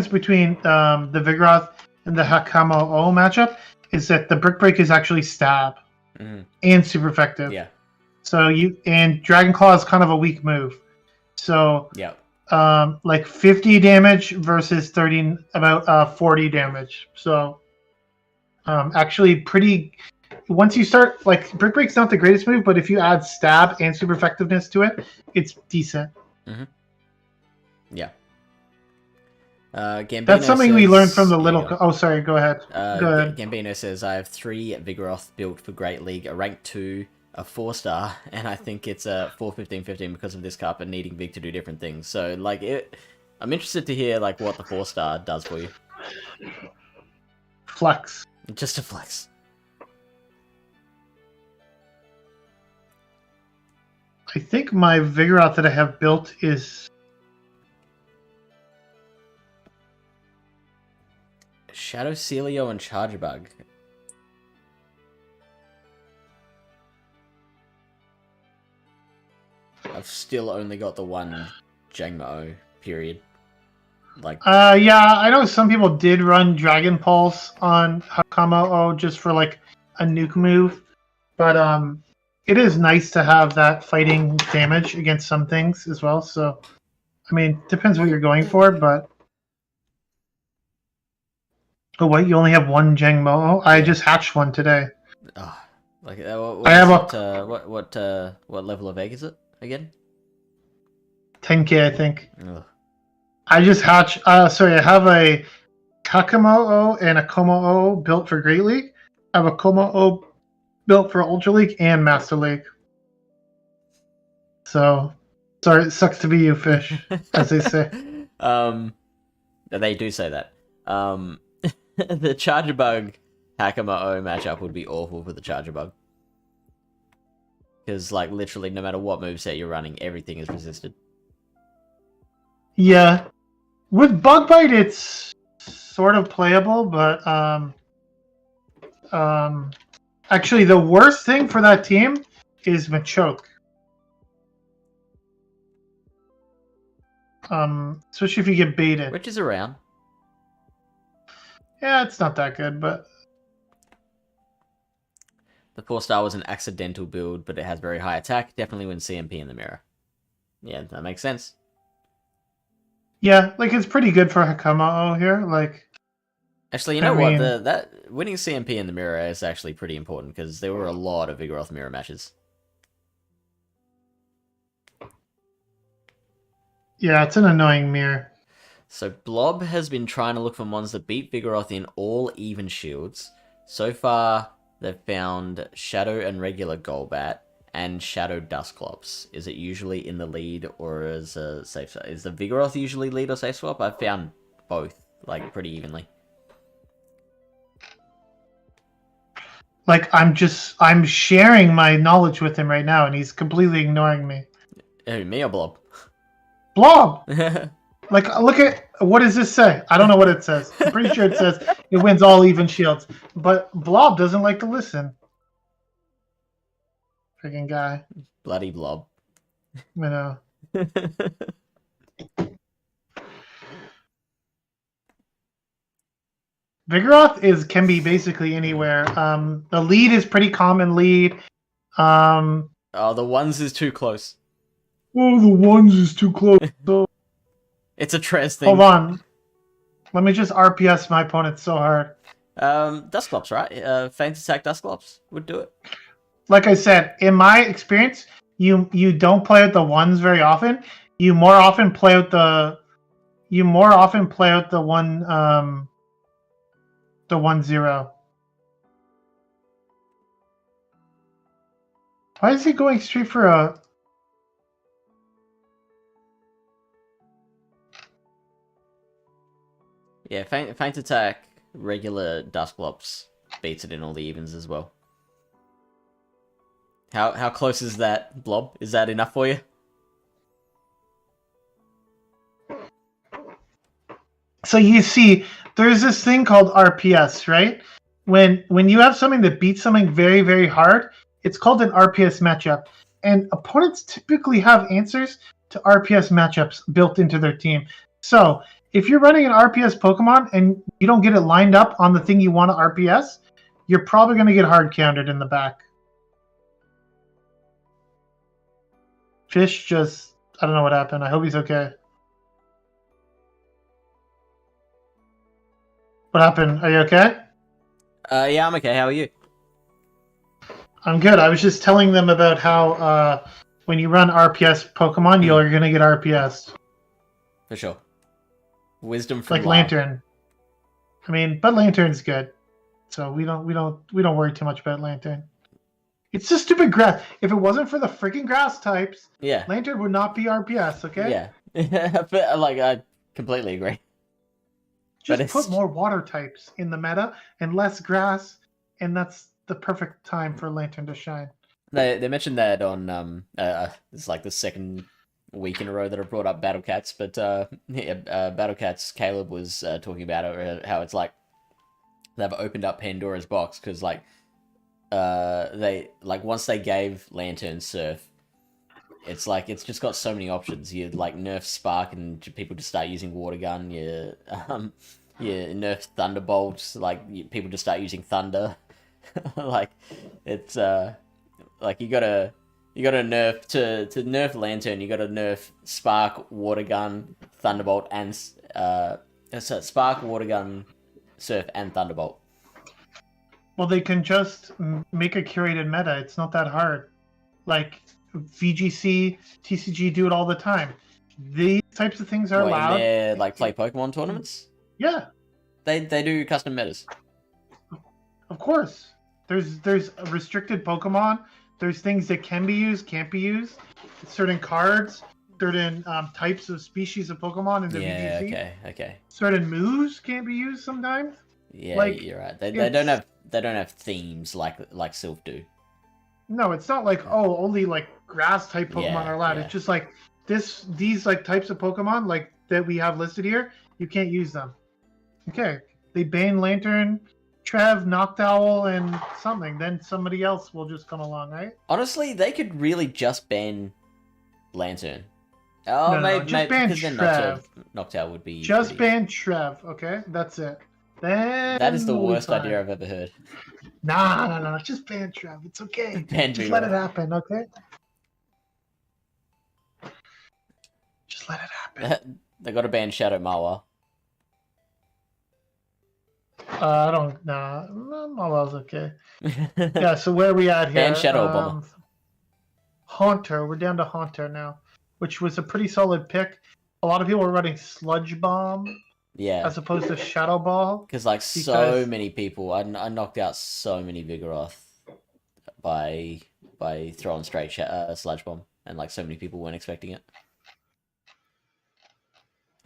between the Vigoroth and the Hakamo-O matchup is that the Brick Break is actually stab and super effective. Yeah. So Dragon Claw is kind of a weak move. So yeah. Like 50 damage versus 40 damage. So actually pretty. Once you start, like, Brick Break's not the greatest move, but if you add stab and super effectiveness to it, it's decent. Yeah. Gambino That's something we learned from the little. Oh, sorry. Go ahead. Go ahead. Gambino says, I have 3 Vigoroth built for Great League, a rank 2, a 4-star, and I think it's a 4-15-15 because of this carpet needing Vig to do different things. So, like, I'm interested to hear, like, what the 4-star does for you. Flex. Just a flex. I think my Vigoroth that I have built is Shadow Celio and Chargebug. I've still only got the one Jangmo-O, period. Like, yeah, I know some people did run Dragon Pulse on Hakamo-O just for like a nuke move, but it is nice to have that fighting damage against some things as well. So, I mean, depends what you're going for, but oh wait, you only have one Jangmo-O? I just hatched one today. Oh, like what I have what level of egg is it again? 10k, I think. Ugh. I just hatched. Sorry, I have a Kakamo-O and a Komo-O built for Great League. I have a Komo-O built for Ultra League and Master League. So, sorry, it sucks to be you, Fish, as they say. They do say that. The Chargebug Hakamo-O matchup would be awful for the Chargebug. Because, like, literally, no matter what moveset you're running, everything is resisted. Yeah. With Bug Bite, it's sort of playable, but actually, the worst thing for that team is Machoke. Especially if you get baited. Which is around. Yeah, it's not that good, but the 4-star was an accidental build, but it has very high attack. Definitely wins CMP in the mirror. Yeah, that makes sense. Yeah, like it's pretty good for Hakamo here. Like, actually, you know what? That winning CMP in the mirror is actually pretty important because there were a lot of Vigoroth mirror matches. Yeah, it's an annoying mirror. So Blob has been trying to look for mons that beat Vigoroth in all even shields. So far, they've found Shadow and regular Golbat and Shadow Dusclops. Is it usually in the lead or as a safe swap? Is the Vigoroth usually lead or safe swap? I've found both, like, pretty evenly. Like, I'm sharing my knowledge with him right now, and he's completely ignoring me. Who, me or Blob? Blob! Like, look at, what does this say? I don't know what it says. I'm pretty sure it says it wins all even shields. But Blob doesn't like to listen. Freaking guy. Bloody Blob. You know. Vigoroth can be basically anywhere. The lead is pretty common lead. Oh, the ones is too close. Oh, the ones is too close. So... It's a Trez thing. Hold on. Let me just RPS my opponent so hard. Dusclops, right? Feint attack Dusclops would do it. Like I said, in my experience, you don't play with the ones very often. You more often play with the one 1-0. Why is he going straight for a... Yeah, feint attack, regular Dusclops beats it in all the evens as well. How close is that, Blob? Is that enough for you? So you see, there's this thing called RPS, right? When you have something that beats something very, very hard, it's called an RPS matchup. And opponents typically have answers to RPS matchups built into their team. So if you're running an RPS Pokemon and you don't get it lined up on the thing you want to RPS, you're probably going to get hard countered in the back. Fish just... I don't know what happened. I hope he's okay. What happened? Are you okay? Yeah, I'm okay. How are you? I'm good. I was just telling them about how when you run RPS Pokemon, you're going to get RPS. For sure. Wisdom from like Lantern. I mean, but Lantern's good, so we don't worry too much about Lantern. It's just stupid grass. If it wasn't for the freaking grass types, yeah, Lantern would not be RPS. Okay. Yeah, but like I completely agree. Just put more water types in the meta and less grass, and that's the perfect time for Lantern to shine. They mentioned that on it's like the second week in a row that I brought up Battle Cats, but Battle Cats Caleb was talking about it, how it's like they've opened up Pandora's box because like they like once they gave Lantern Surf, it's like it's just got so many options. You like nerf Spark and people just start using Water Gun. You nerf Thunderbolt, like people just start using Thunder. Like it's like you gotta nerf to nerf Lantern. You gotta nerf Spark, Water Gun, Thunderbolt, and so Spark, Water Gun, Surf, and Thunderbolt. Well, they can just make a curated meta. It's not that hard. Like VGC, TCG do it all the time. These types of things are allowed. In like play Pokemon tournaments. Yeah, they do custom metas. Of course, there's restricted Pokemon. There's things that can be used, can't be used. Certain cards, certain types of species of Pokemon in the VGC. Okay. Certain moves can't be used sometimes. Yeah, like, you're right. They don't have themes like Silph do. No, it's not like only like grass type Pokemon are allowed. It's just like these like types of Pokemon like that we have listed here. You can't use them. Okay, they ban Lantern, Trev, Noctowl, and something. Then somebody else will just come along, right? Honestly, they could really just ban Lantern. Oh, maybe just ban Trev. Noctowl would be just ban Trev. Okay, that's it. Then that is the worst idea I've ever heard. No. Just ban Trev. It's okay. Just let it happen, okay? Just let it happen. They got to ban Shadow Mawa. I don't. Nah, Mawaw's okay. Yeah. So where are we at here? Ban Shadow Bomber. Haunter. We're down to Haunter now, which was a pretty solid pick. A lot of people were running Sludge Bomb. Yeah. As opposed to Shadow Ball. Because so many people, I knocked out so many Vigoroth by throwing straight Sludge Bomb, and like so many people weren't expecting it.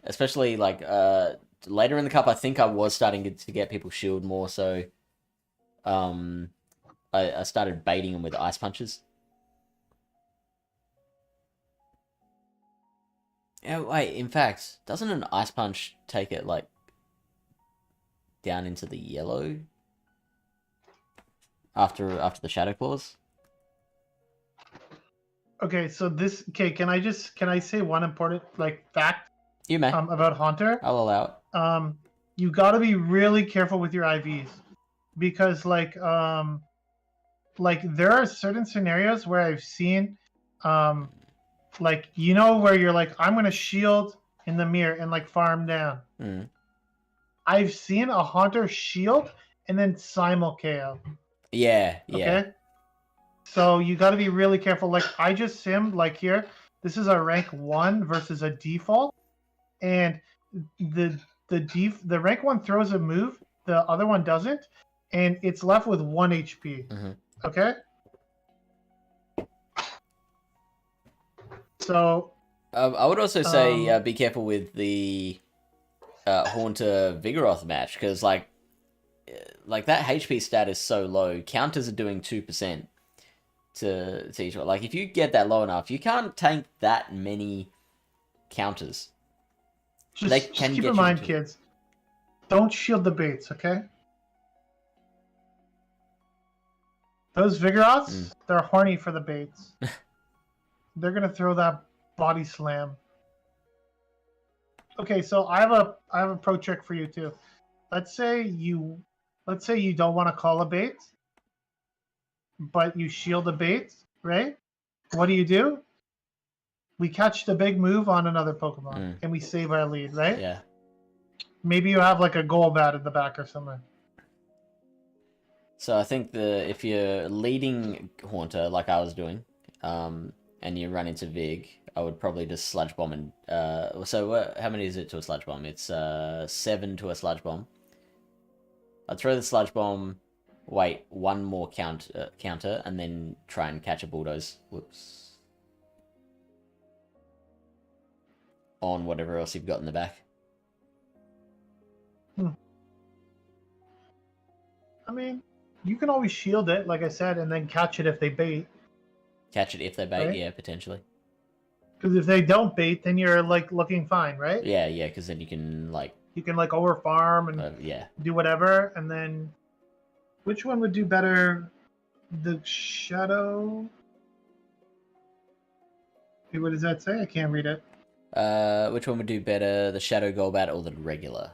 Especially like later in the cup, I think I was starting to get people shield more, so I started baiting them with Ice Punches. Oh, wait, in fact, doesn't an Ice Punch take it, like, down into the yellow? After the Shadow Claws? Okay, so can I say one important, like, fact? You may. About Haunter? I'll allow it. You gotta be really careful with your IVs. Because, like, there are certain scenarios where I've seen, like, you know, where you're like, I'm going to shield in the mirror and, like, farm down. Mm. I've seen a Haunter shield and then simul KO. Yeah. Okay? So you got to be really careful. Like, I just simmed, like, here. This is a rank 1 versus a default. And the rank 1 throws a move. The other one doesn't. And it's left with 1 HP. Mm-hmm. Okay? So, I would also say be careful with the Haunter Vigoroth match, because like that HP stat is so low. Counters are doing 2% to each one. Like if you get that low enough, you can't tank that many counters. Just keep in mind, kids, don't shield the baits, okay? Those Vigoroths, they're horny for the baits. They're gonna throw that body slam. Okay, so I have a pro trick for you too. Let's say you don't want to call a bait, but you shield a bait, right? What do? We catch the big move on another Pokemon, and we save our lead, right? Yeah. Maybe you have like a Golbat at the back or something. So I think if you're leading Haunter like I was doing, and you run into Vig, I would probably just Sludge Bomb and... how many is it to a Sludge Bomb? It's 7 to a Sludge Bomb. I'd throw the Sludge Bomb, wait, one more counter, and then try and catch a Bulldoze. Whoops. On whatever else you've got in the back. I mean, you can always shield it, like I said, and then catch it if they bait. Catch it if they bait, right? yeah, potentially. Because if they don't bait, then you're like looking fine, right? Yeah, yeah, because then you can like over farm and yeah, do whatever, and then which one would do better? The shadow. Hey, what does that say? I can't read it. Which one would do better, the Shadow Golbat or the regular?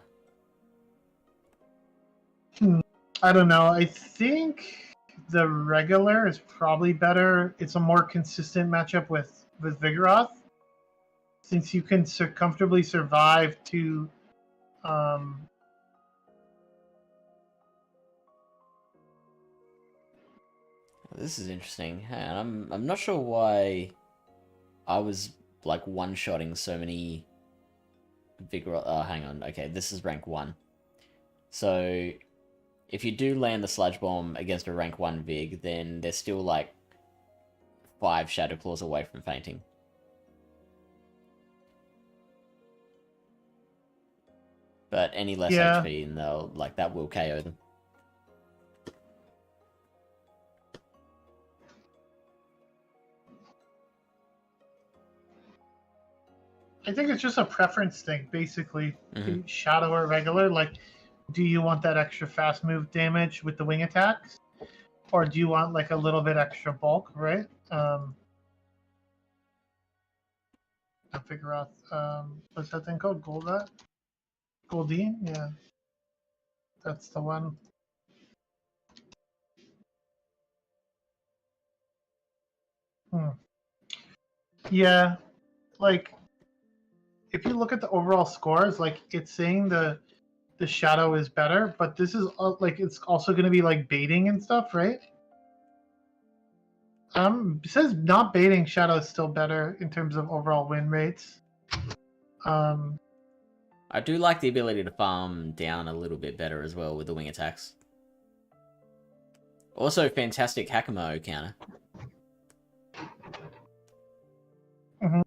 I don't know. I think the regular is probably better. It's a more consistent matchup with Vigoroth, since you can comfortably survive to. This is interesting, and I'm not sure why I was like one-shotting so many Vigoroth. Oh, hang on. Okay, this is rank 1. So if you do land the Sludge Bomb against a rank 1 Vig, then they're still like 5 Shadow Claws away from fainting. But any less HP, and they'll like that will KO them. I think it's just a preference thing, basically. Mm-hmm. Shadow or regular, like, do you want that extra fast move damage with the wing attacks, or do you want like a little bit extra bulk, right? I'll figure out. What's that thing called? Goldine? Yeah, that's the one. Yeah, like if you look at the overall scores, like it's saying the shadow is better, but this is like it's also going to be like baiting and stuff, right? It says not baiting shadow is still better in terms of overall win rates. I do like the ability to farm down a little bit better as well with the wing attacks. Also, fantastic Hakamo counter. Mm-hmm.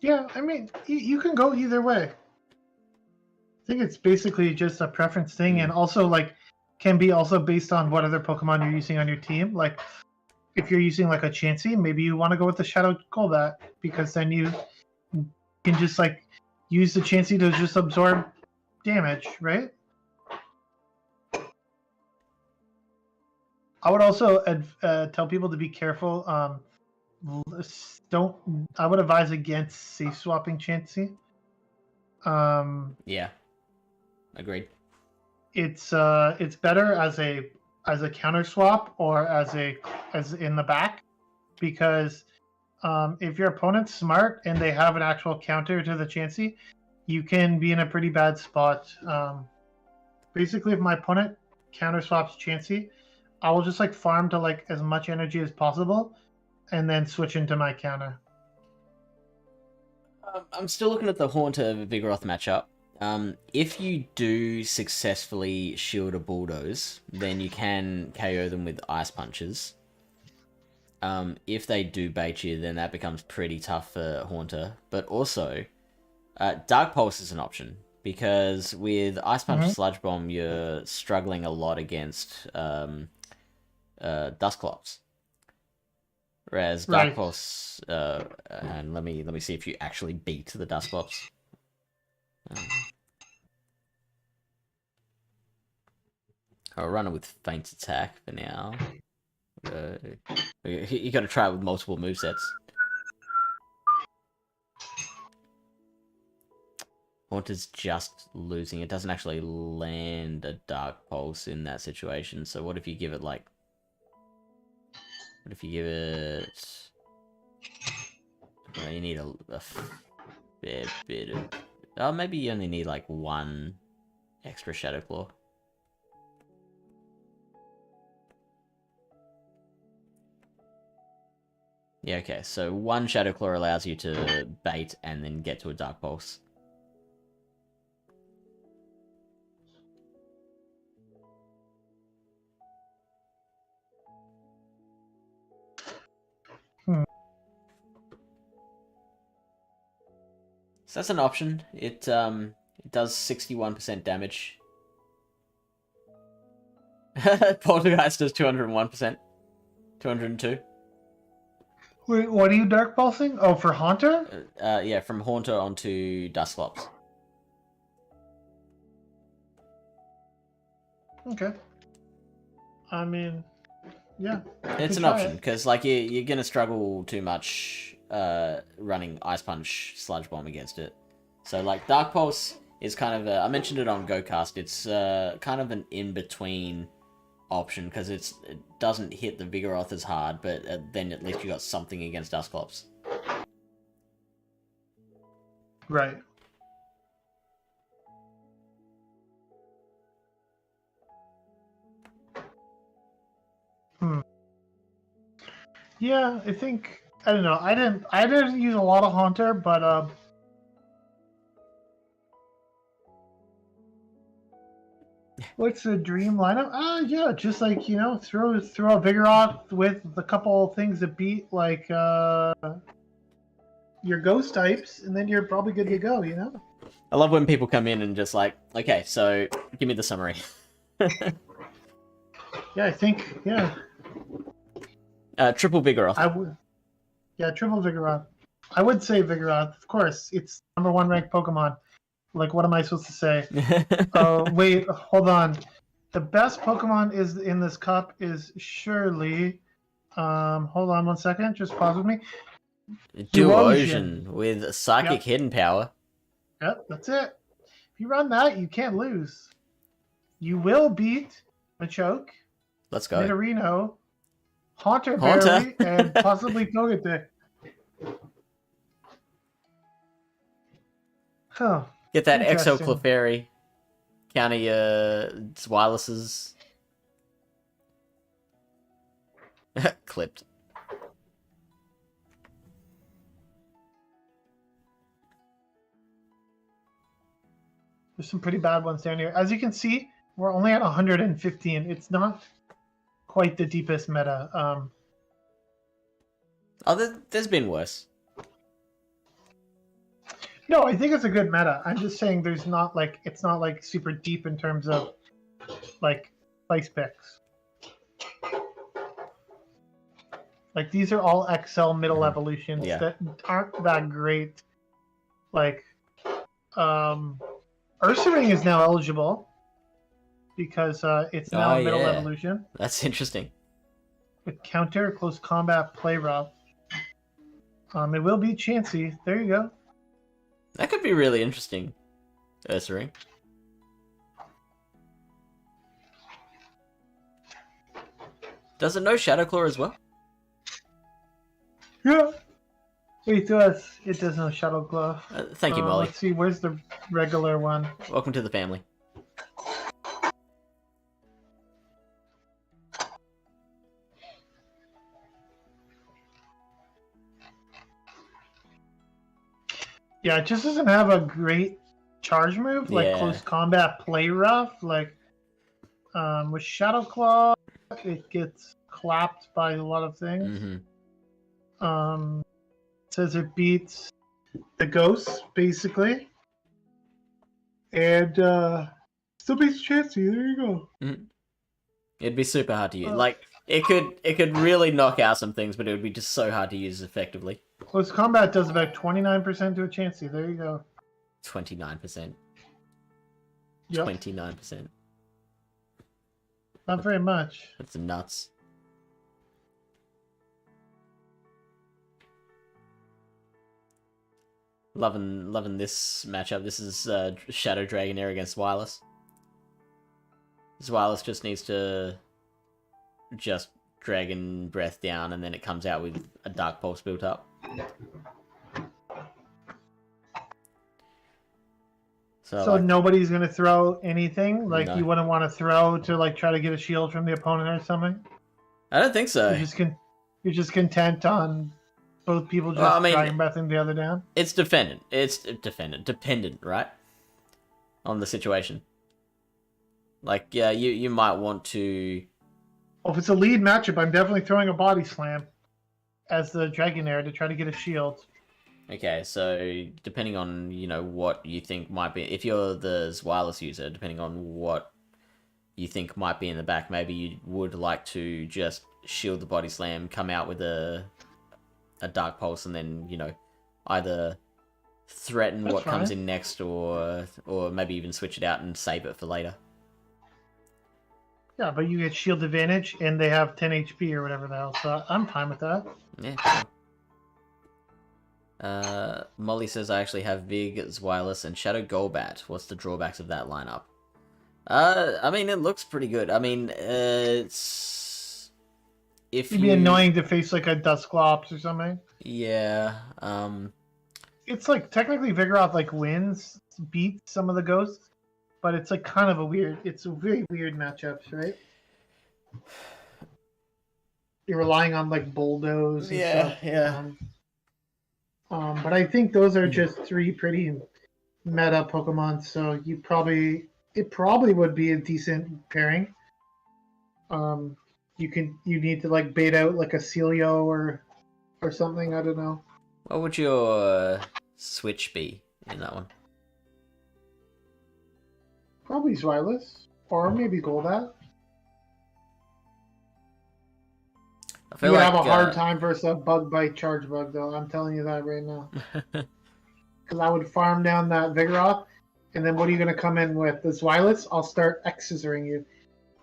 Yeah, I mean, you can go either way. I think it's basically just a preference thing, and also like can be also based on what other Pokemon you're using on your team. Like if you're using like a Chansey, maybe you want to go with the Shadow Golbat because then you can just like use the Chansey to just absorb damage, right? I would also tell people to be careful. I would advise against safe swapping Chansey. Yeah, agreed. It's better as a counter swap or as in the back, because if your opponent's smart and they have an actual counter to the Chansey, you can be in a pretty bad spot. Basically, if my opponent counter swaps Chansey, I will just like farm to like as much energy as possible, and then switch into my counter. I'm still looking at the Haunter Vigoroth matchup. If you do successfully shield a Bulldoze, then you can KO them with Ice Punches. If they do bait you, then that becomes pretty tough for Haunter. But also, Dark Pulse is an option, because with Ice Punch Sludge Bomb, you're struggling a lot against Dusclops. Whereas Dark Pulse, and let me see if you actually beat the Dusclops. I'll run it with Feint Attack for now. You got to try it with multiple movesets. Haunter's just losing. It doesn't actually land a Dark Pulse in that situation. So what if you give it like... What if you give it... Well, you need a fair bit of... Oh, maybe you only need like one extra Shadow Claw. Yeah, okay, so one Shadow Claw allows you to bait and then get to a Dark Pulse. So that's an option. It does 61% damage. Poltergeist does 201%. 202. Wait, what are you dark pulsing? Oh, for Haunter? Yeah, from Haunter onto Dusclops. Okay. I mean, yeah. It's an option, because like you're gonna struggle too much running Ice Punch Sludge Bomb against it. So like Dark Pulse is kind of I mentioned it on GoCast. It's kind of an in-between option, because it doesn't hit the Vigoroth as hard, but then at least you got something against Dusclops. Right. Yeah, I think I don't know. I didn't use a lot of Haunter, but what's the dream lineup? Yeah, just like throw a Vigoroth with a couple things that beat like your ghost types, and then you're probably good to go. I love when people come in and just like, okay, so give me the summary. Yeah, I think triple Vigoroth. Triple Vigoroth. I would say Vigoroth. Of course, it's #1 ranked Pokemon. Like, what am I supposed to say? Wait, hold on. The best Pokemon is in this cup is surely. Hold on 1 second. Just pause with me. Duosion with Psychic Hidden Power. Yep, that's it. If you run that, you can't lose. You will beat Machoke. Let's go. Nidorino, Haunter Berry, and possibly Togetic. Huh. Get that Exo Clefairy. Counter your Wirelesses. Clipped. There's some pretty bad ones down here. As you can see, we're only at 115. It's not quite the deepest meta. There's been worse. No, I think it's a good meta. I'm just saying it's not like super deep in terms of like ice picks. Like these are all XL middle evolutions that aren't that great. Like Ursaring is now eligible because it's now a middle evolution. That's interesting. With counter, close combat, play rough. It will be Chansey. There you go. That could be really interesting, Ursaring. Does it know Shadowclaw as well? Yeah. It does. It does know Shadowclaw. Thank you, Molly. Let's see, where's the regular one? Welcome to the family. Yeah, it just doesn't have a great charge move, like close combat, play rough. Like with Shadowclaw, it gets clapped by a lot of things. Mm-hmm. Says it beats the ghosts, basically. And still beats Chansey. There you go. Mm-hmm. It'd be super hard to use. Like it could really knock out some things, but it would be just so hard to use effectively. Close combat does about 29% to a Chansey. There you go. 29%. Yep. 29%. Not very much. That's nuts. Loving this matchup. This is Shadow Dragonair against Wireless. This Wireless just needs to just Dragon Breath down, and then it comes out with a Dark Pulse built up. So nobody's gonna throw anything? Like you wouldn't want to throw to like try to get a shield from the opponent or something? I don't think so. You're just content on both people just Dragon Breathing the other down? It's dependent, right? On the situation. Like, yeah, you might want to... Well, if it's a lead matchup, I'm definitely throwing a Body Slam as the Dragonair to try to get a shield. Okay, so depending on, what you think might be... If you're the wireless user, depending on what you think might be in the back, maybe you would like to just shield the body slam, come out with a dark pulse, and then, either threaten what comes in next, or maybe even switch it out and save it for later. Yeah, but you get shield advantage, and they have 10 HP or whatever the hell, so I'm fine with that. Yeah, cool. Molly says I actually have Vig, Zwilus, and Shadow Golbat. What's the drawbacks of that lineup? I mean, it looks pretty good. I mean, it's... It'd be annoying to face, like, a Dusclops or something. Yeah, It's, like, technically Vigoroth, like, beats some of the ghosts, but it's, like, kind of it's a very weird matchups, right? You're relying on, like, Bulldoze and stuff. Yeah. But I think those are just 3 pretty meta Pokemon, so it probably would be a decent pairing. You need to, like, bait out like a Celio or something. I don't know. What would your switch be in that one? Probably Zwilus or maybe Golbat. You would have a hard time versus a Bug Bite Charge Bug, though. I'm telling you that right now. Because I would farm down that Vigoroth, and then what are you going to come in with? The Zwilus, I'll start X-scissoring you.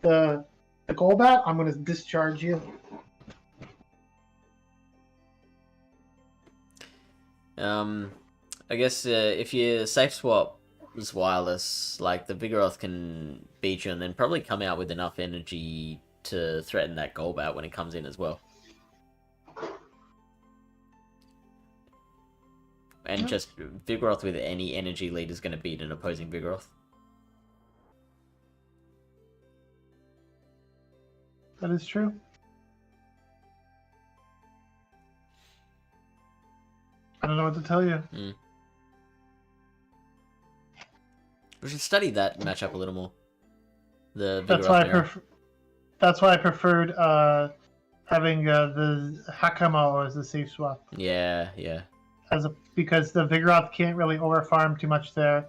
The Golbat, I'm going to discharge you. I guess if you safe swap Zwilus, like, the Vigoroth can beat you and then probably come out with enough energy to threaten that Golbat when it comes in as well. And just Vigoroth with any energy lead is going to beat an opposing Vigoroth. That is true. I don't know what to tell you. We should study that matchup a little more. That's why I preferred having the Hakama as the safe swap. Yeah. Because the Vigoroth can't really overfarm too much there,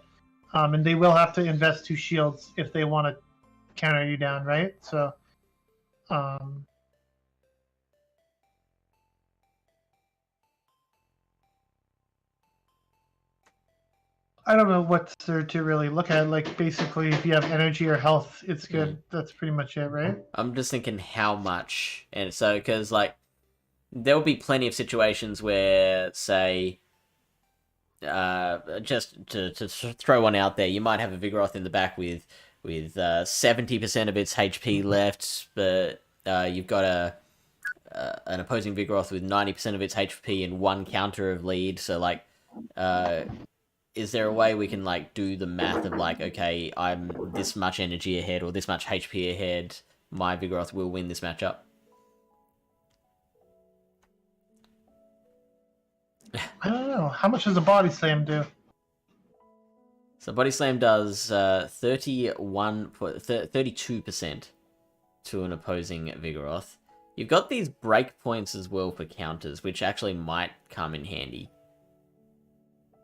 and they will have to invest 2 shields if they want to counter you down, right? So, I don't know what's there to really look at. Like, basically, if you have energy or health, it's good. That's pretty much it, right? I'm just thinking how much. And so, because, like, there'll be plenty of situations where, say, just to throw one out there, you might have a Vigoroth in the back with 70% of its HP left, but you've got an opposing Vigoroth with 90% of its HP and 1 counter of lead. So, like, is there a way we can, like, do the math of, like, okay, I'm this much energy ahead or this much HP ahead, my Vigoroth will win this matchup? I don't know. How much does a Body Slam do? So Body Slam does 32% to an opposing Vigoroth. You've got these breakpoints as well for counters, which actually might come in handy.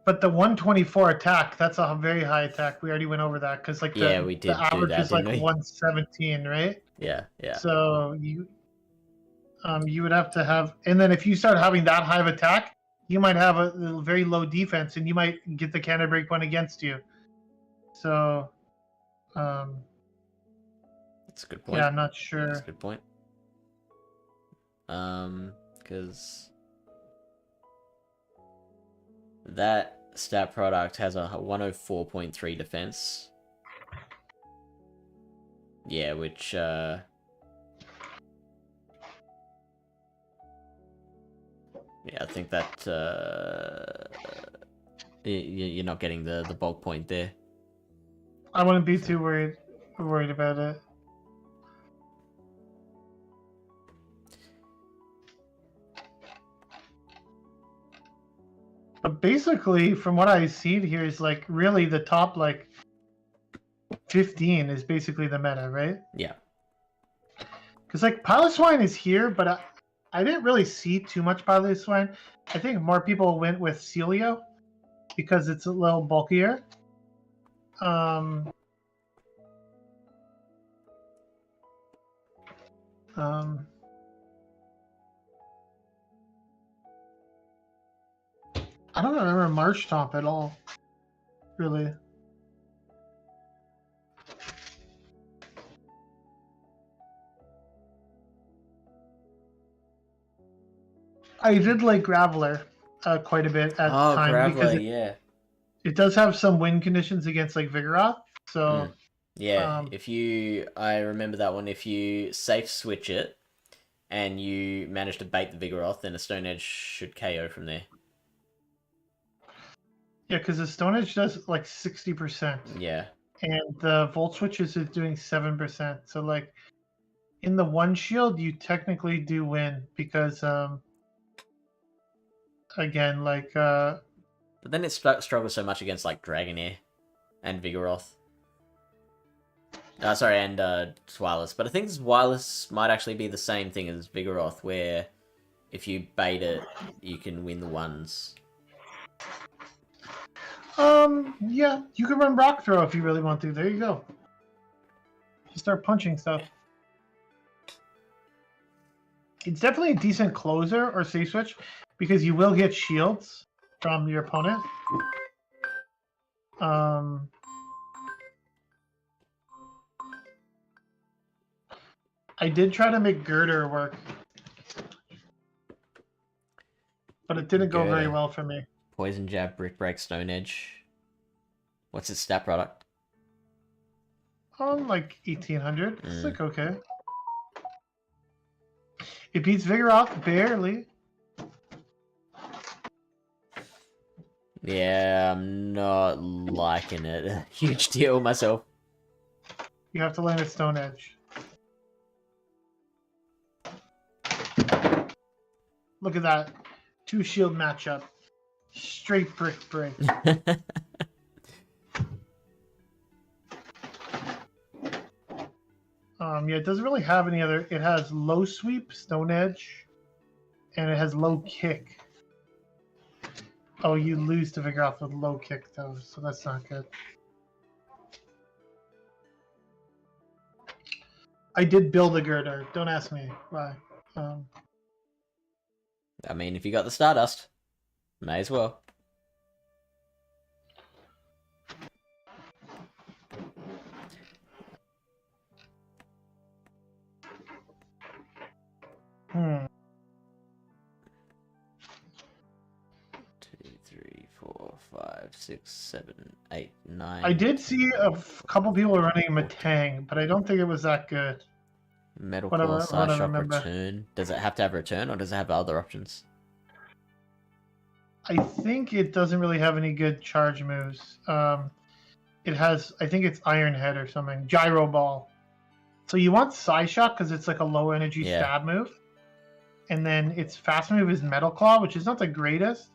But the 124 attack, that's a very high attack. We already went over that, because, like, the average is like 117, right? Yeah. So you would have to have, and then if you start having that high of attack, you might have a very low defense, and you might get the counter break point against you. So, that's a good point. Yeah, I'm not sure. That's a good point. Because that stat product has a 104.3 defense. Yeah, which yeah, I think that you're not getting the bulk point there. I wouldn't be too worried about it. But basically, from what I see here, is like really the top like 15 is basically the meta, right? Yeah. Because like Piloswine is here, but I didn't really see too much bodily swine. I think more people went with Celio because it's a little bulkier. I don't remember Marshtomp at all, really. I did like Graveler quite a bit at the time Graveler, because it does have some win conditions against like Vigoroth. So I remember that one. If you safe switch it and you manage to bait the Vigoroth, then a Stone Edge should KO from there. Yeah, because the Stone Edge does like 60%. Yeah. And the Volt Switches is doing 7%. So like in the one shield, you technically do win because again, like but then it struggles so much against like Dragonair and Vigoroth. Sorry, and Zweilous. But I think Zweilous might actually be the same thing as Vigoroth, where if you bait it, you can win the ones. Yeah, you can run Rock Throw if you really want to. There you go. You start punching stuff. It's definitely a decent closer or safe switch because you will get shields from your opponent. I did try to make Girder work, but it didn't go very well for me. Poison Jab, Brick Break, Stone Edge. What's its stat product? Like 1800. It's like okay. It beats Vigoroth barely. Yeah, I'm not liking it. Huge deal myself. You have to land a Stone Edge. Look at that. 2 shield matchup. Straight brick break. Yeah, it doesn't really have any other. It has low sweep, Stone Edge, and it has low kick. Oh, you lose to Vigoroth with low kick though, so that's not good. I did build a Girder. Don't ask me why. I mean, if you got the Stardust, may as well. Hmm. 2, 3, 4, 5, 6, 7, 8, 9. I did see a couple people running Matang, but I don't think it was that good. Metal Claw, Psyshock, Return. Does it have to have Return, or does it have other options? I think it doesn't really have any good charge moves. It has, I think it's Iron Head or something. Gyro Ball. So you want Psyshock because it's like a low energy stab move. And then its fast move is Metal Claw, which is not the greatest.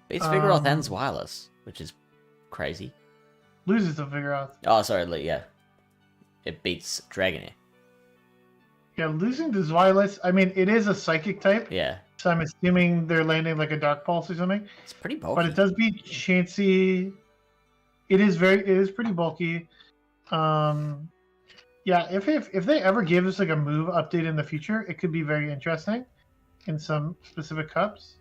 Beats Vigoroth and Zweilous, which is crazy. Loses to Vigoroth. Oh, sorry, yeah. It beats Dragonair. Yeah, losing to Zweilous, I mean, it is a Psychic type. Yeah. So I'm assuming they're landing like a Dark Pulse or something. It's pretty bulky. But it does beat Chansey. It is pretty bulky. Yeah, if they ever give us like a move update in the future, it could be very interesting in some specific cups.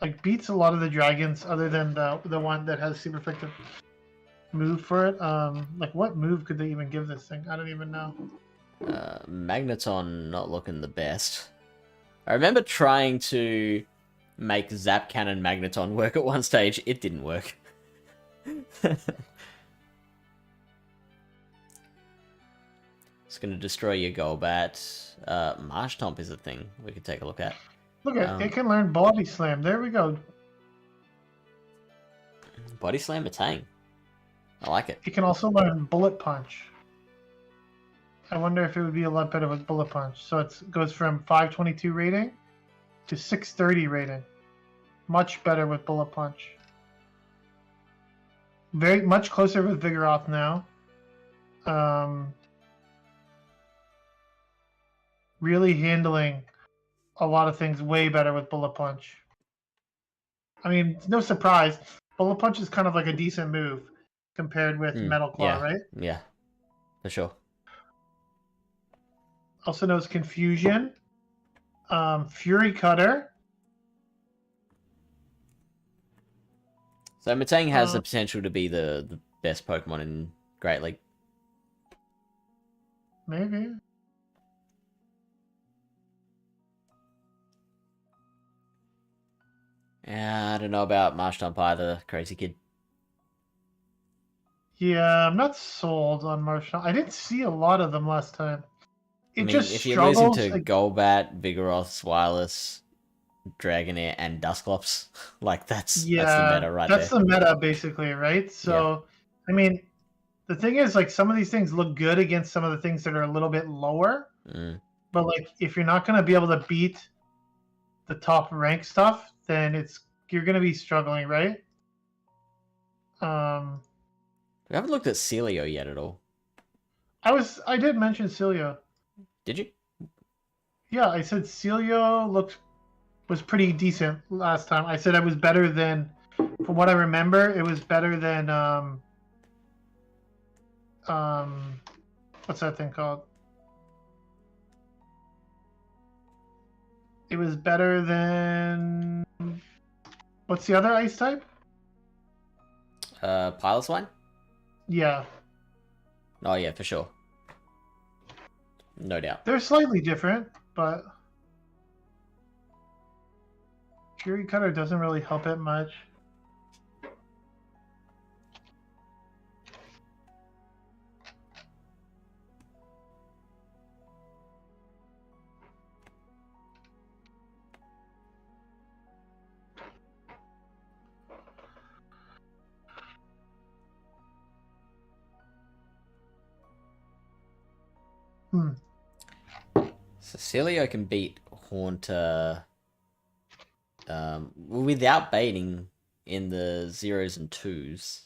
Like beats a lot of the dragons other than the one that has super effective move for it. Like what move could they even give this thing? I don't even know. Magneton not looking the best. I remember trying to make Zap Cannon Magneton work at one stage. It didn't work. It's going to destroy your Golbat. Marshtomp is a thing we could take a look at. Look at it can learn Body Slam. There we go. Body Slam Matang. I like it. It can also learn Bullet Punch. I wonder if it would be a lot better with Bullet Punch. So it goes from 522 rating to 630 rating. Much better with Bullet Punch. Very much closer with Vigoroth now. really handling a lot of things way better with Bullet Punch. I mean, no surprise. Bullet Punch is kind of like a decent move compared with Metal Claw, right? Yeah, for sure. Also knows Confusion, Fury Cutter. So Metang has the potential to be the best Pokemon in Great League. Maybe. Yeah, I don't know about Marshtomp either, crazy kid. Yeah, I'm not sold on Marshtomp. I didn't see a lot of them last time. I mean, if you're losing to Golbat, Vigoroth, Wireless, Dragonair, and Dusclops, like that's the meta right there. That's the meta basically, right? So, I mean, the thing is, like, some of these things look good against some of the things that are a little bit lower. But like, if you're not going to be able to beat the top rank stuff, then you're going to be struggling, right? We haven't looked at Celio yet at all. I did mention Celio. Did you? Yeah, I said Celio was pretty decent last time. I said it was better than, from what I remember, it was better than what's that thing called? It was better than, what's the other ice type? Piloswine? Yeah. Oh yeah, for sure. No doubt. They're slightly different, but Fury Cutter doesn't really help it much. So Celio can beat Haunter without baiting in the 0s and 2s.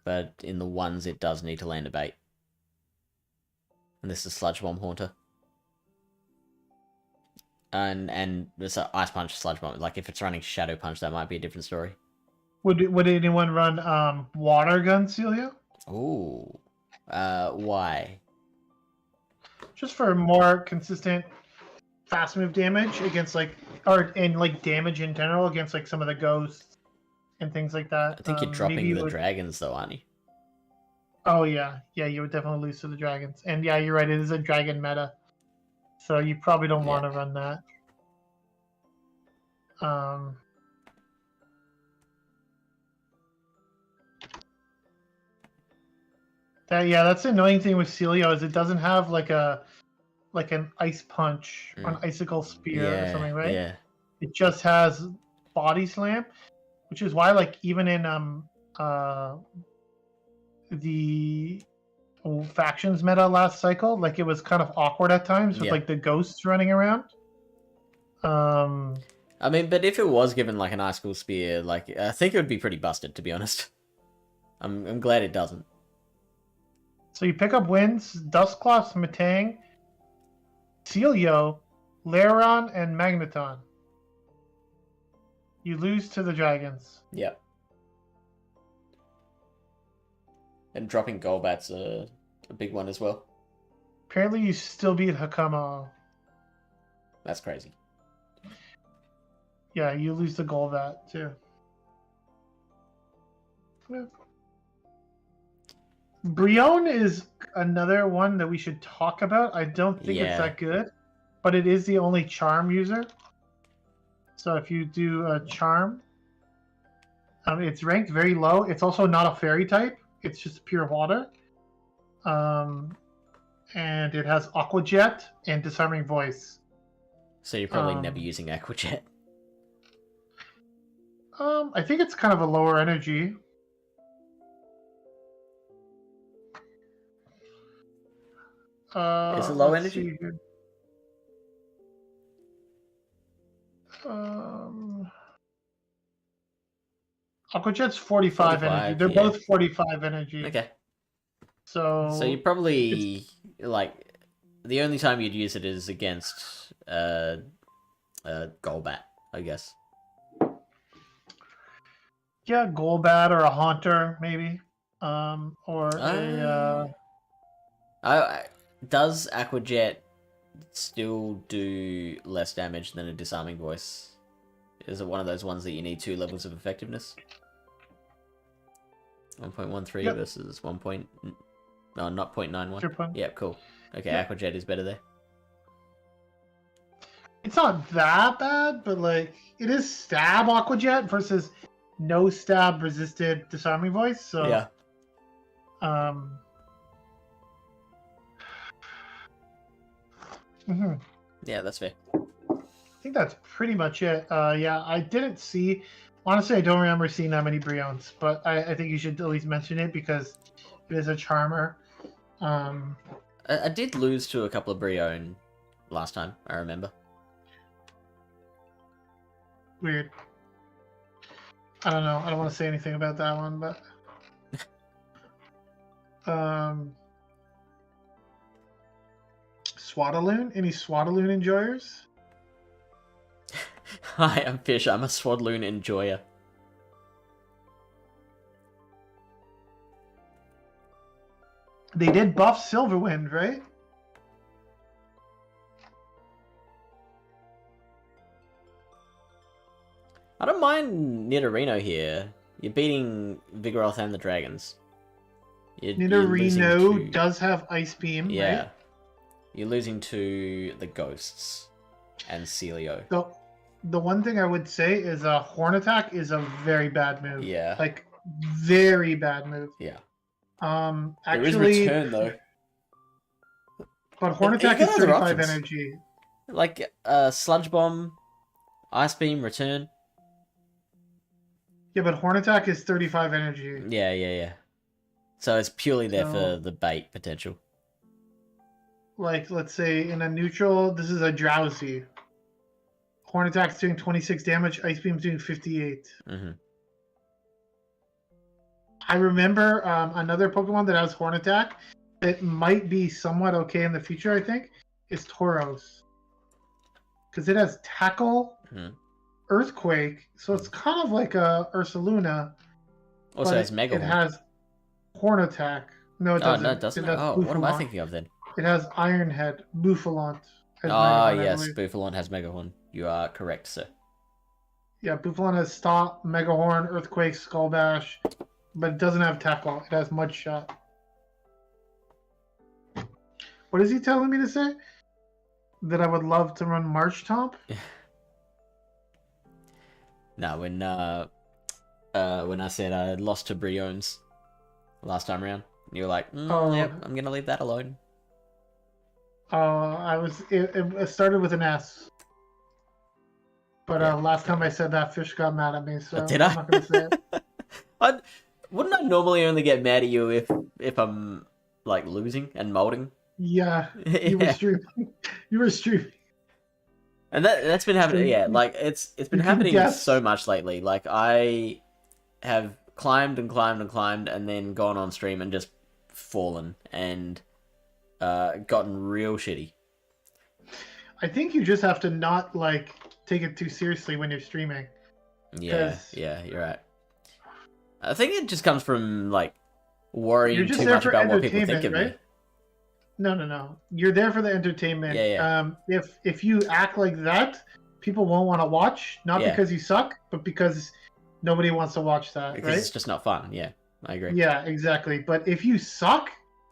But in the 1s it does need to land a bait. And this is Sludge Bomb Haunter. And there's an Ice Punch Sludge Bomb. Like if it's running Shadow Punch, that might be a different story. Would anyone run Water Gun Celio? Ooh. Why? Just for more consistent fast move damage against and damage in general against like some of the ghosts and things like that. I think you're dropping the dragons though, aren't you? Oh yeah, you would definitely lose to the dragons. And yeah, you're right, it is a dragon meta. So you probably don't want to run that. That's the annoying thing with Celio is it doesn't have like an ice punch or an icicle spear or something, right? Yeah. It just has body slam, which is why like even in the factions meta last cycle, like it was kind of awkward at times with like the ghosts running around. I mean, but if it was given like an icicle spear, like I think it would be pretty busted, to be honest. I'm glad it doesn't. So you pick up wins: Dusclops, Metang, Celio, Lairon, and Magneton. You lose to the dragons. Yep. And dropping Golbat's a big one as well. Apparently you still beat Hakama. That's crazy. Yeah, you lose the Golbat too. Yeah. Brionne is another one that we should talk about. I don't think it's that good, but it is the only charm user. So if you do a charm, it's ranked very low. It's also not a fairy type. It's just pure water. And it has Aqua Jet and Disarming Voice. So you're probably never using Aqua Jet. I think it's kind of a lower energy. Is it low energy? Aqua Jet's 45 energy. They're both 45 energy. Okay. So you probably like the only time you'd use it is against Golbat, I guess. Yeah, Golbat or a Haunter, maybe. Does Aqua Jet still do less damage than a Disarming Voice? Is it one of those ones that you need 2 levels of effectiveness? 1.13 versus 1. No, not 0.91. Yeah, cool. Okay, yep. Aqua Jet is better there. It's not that bad, but like it is stab Aqua Jet versus no stab resisted Disarming Voice. So yeah. Yeah, that's fair. I think that's pretty much it. Yeah, I didn't see. Honestly, I don't remember seeing that many Briones, but I think you should at least mention it because it is a charmer. I did lose to a couple of Brion last time, I remember. Weird. I don't know. I don't want to say anything about that one, but... Swadaloon? Any Swadaloon enjoyers? Hi, I'm Fish. I'm a Swadloon enjoyer. They did buff Silverwind, right? I don't mind Nidorino here. You're beating Vigoroth and the Dragons. Nidorino does have Ice Beam, yeah. Right? You're losing to the Ghosts and Celio. So, the one thing I would say is a Horn Attack is a very bad move. Yeah. Like, very bad move. Yeah. Actually... There is return, though. But Horn Attack is 35 energy. Like, Sludge Bomb, Ice Beam, return. Yeah, but Horn Attack is 35 energy. Yeah. So it's purely there for the bait potential. Like, let's say in a neutral, this is a Drowsy. Horn Attack's doing 26 damage, Ice Beam's doing 58. Mm-hmm. I remember another Pokemon that has Horn Attack that might be somewhat okay in the future, I think, is Tauros. Because it has Tackle, Earthquake, so it's kind of like a Ursaluna. Also has Mega Horn. It has Horn Attack. No, it doesn't. No, it doesn't. What am I thinking of then? It has Iron Head. Buffalant has yes, Buffalant has Mega Horn. You are correct, sir. Yeah, Buffalant has Stomp, Mega Horn, Earthquake, Skull Bash, but it doesn't have Tackle. It has Mud Shot. What is he telling me to say? That I would love to run Marshtomp? No, when I said I lost to Briones last time around, you were like, yep, I'm gonna leave that alone. It started with an S. But last time I said that, Fish got mad at me, so I'm not gonna say it. Wouldn't I normally only get mad at you if I'm like losing and molding? Yeah, you were streaming. You were streaming. And that's been happening. Yeah, like it's been happening so much lately. Like I have climbed and climbed and climbed, and then gone on stream and just fallen and gotten real shitty. I think you just have to not like take it too seriously when you're streaming. Yeah, you're right. I think it just comes from like worrying too much about what people think of me. No. You're there for the entertainment. Yeah. If you act like that, people won't want to watch. Not because you suck, but because nobody wants to watch that. Because it's just not fun. Yeah, I agree. Yeah, exactly. But if you suck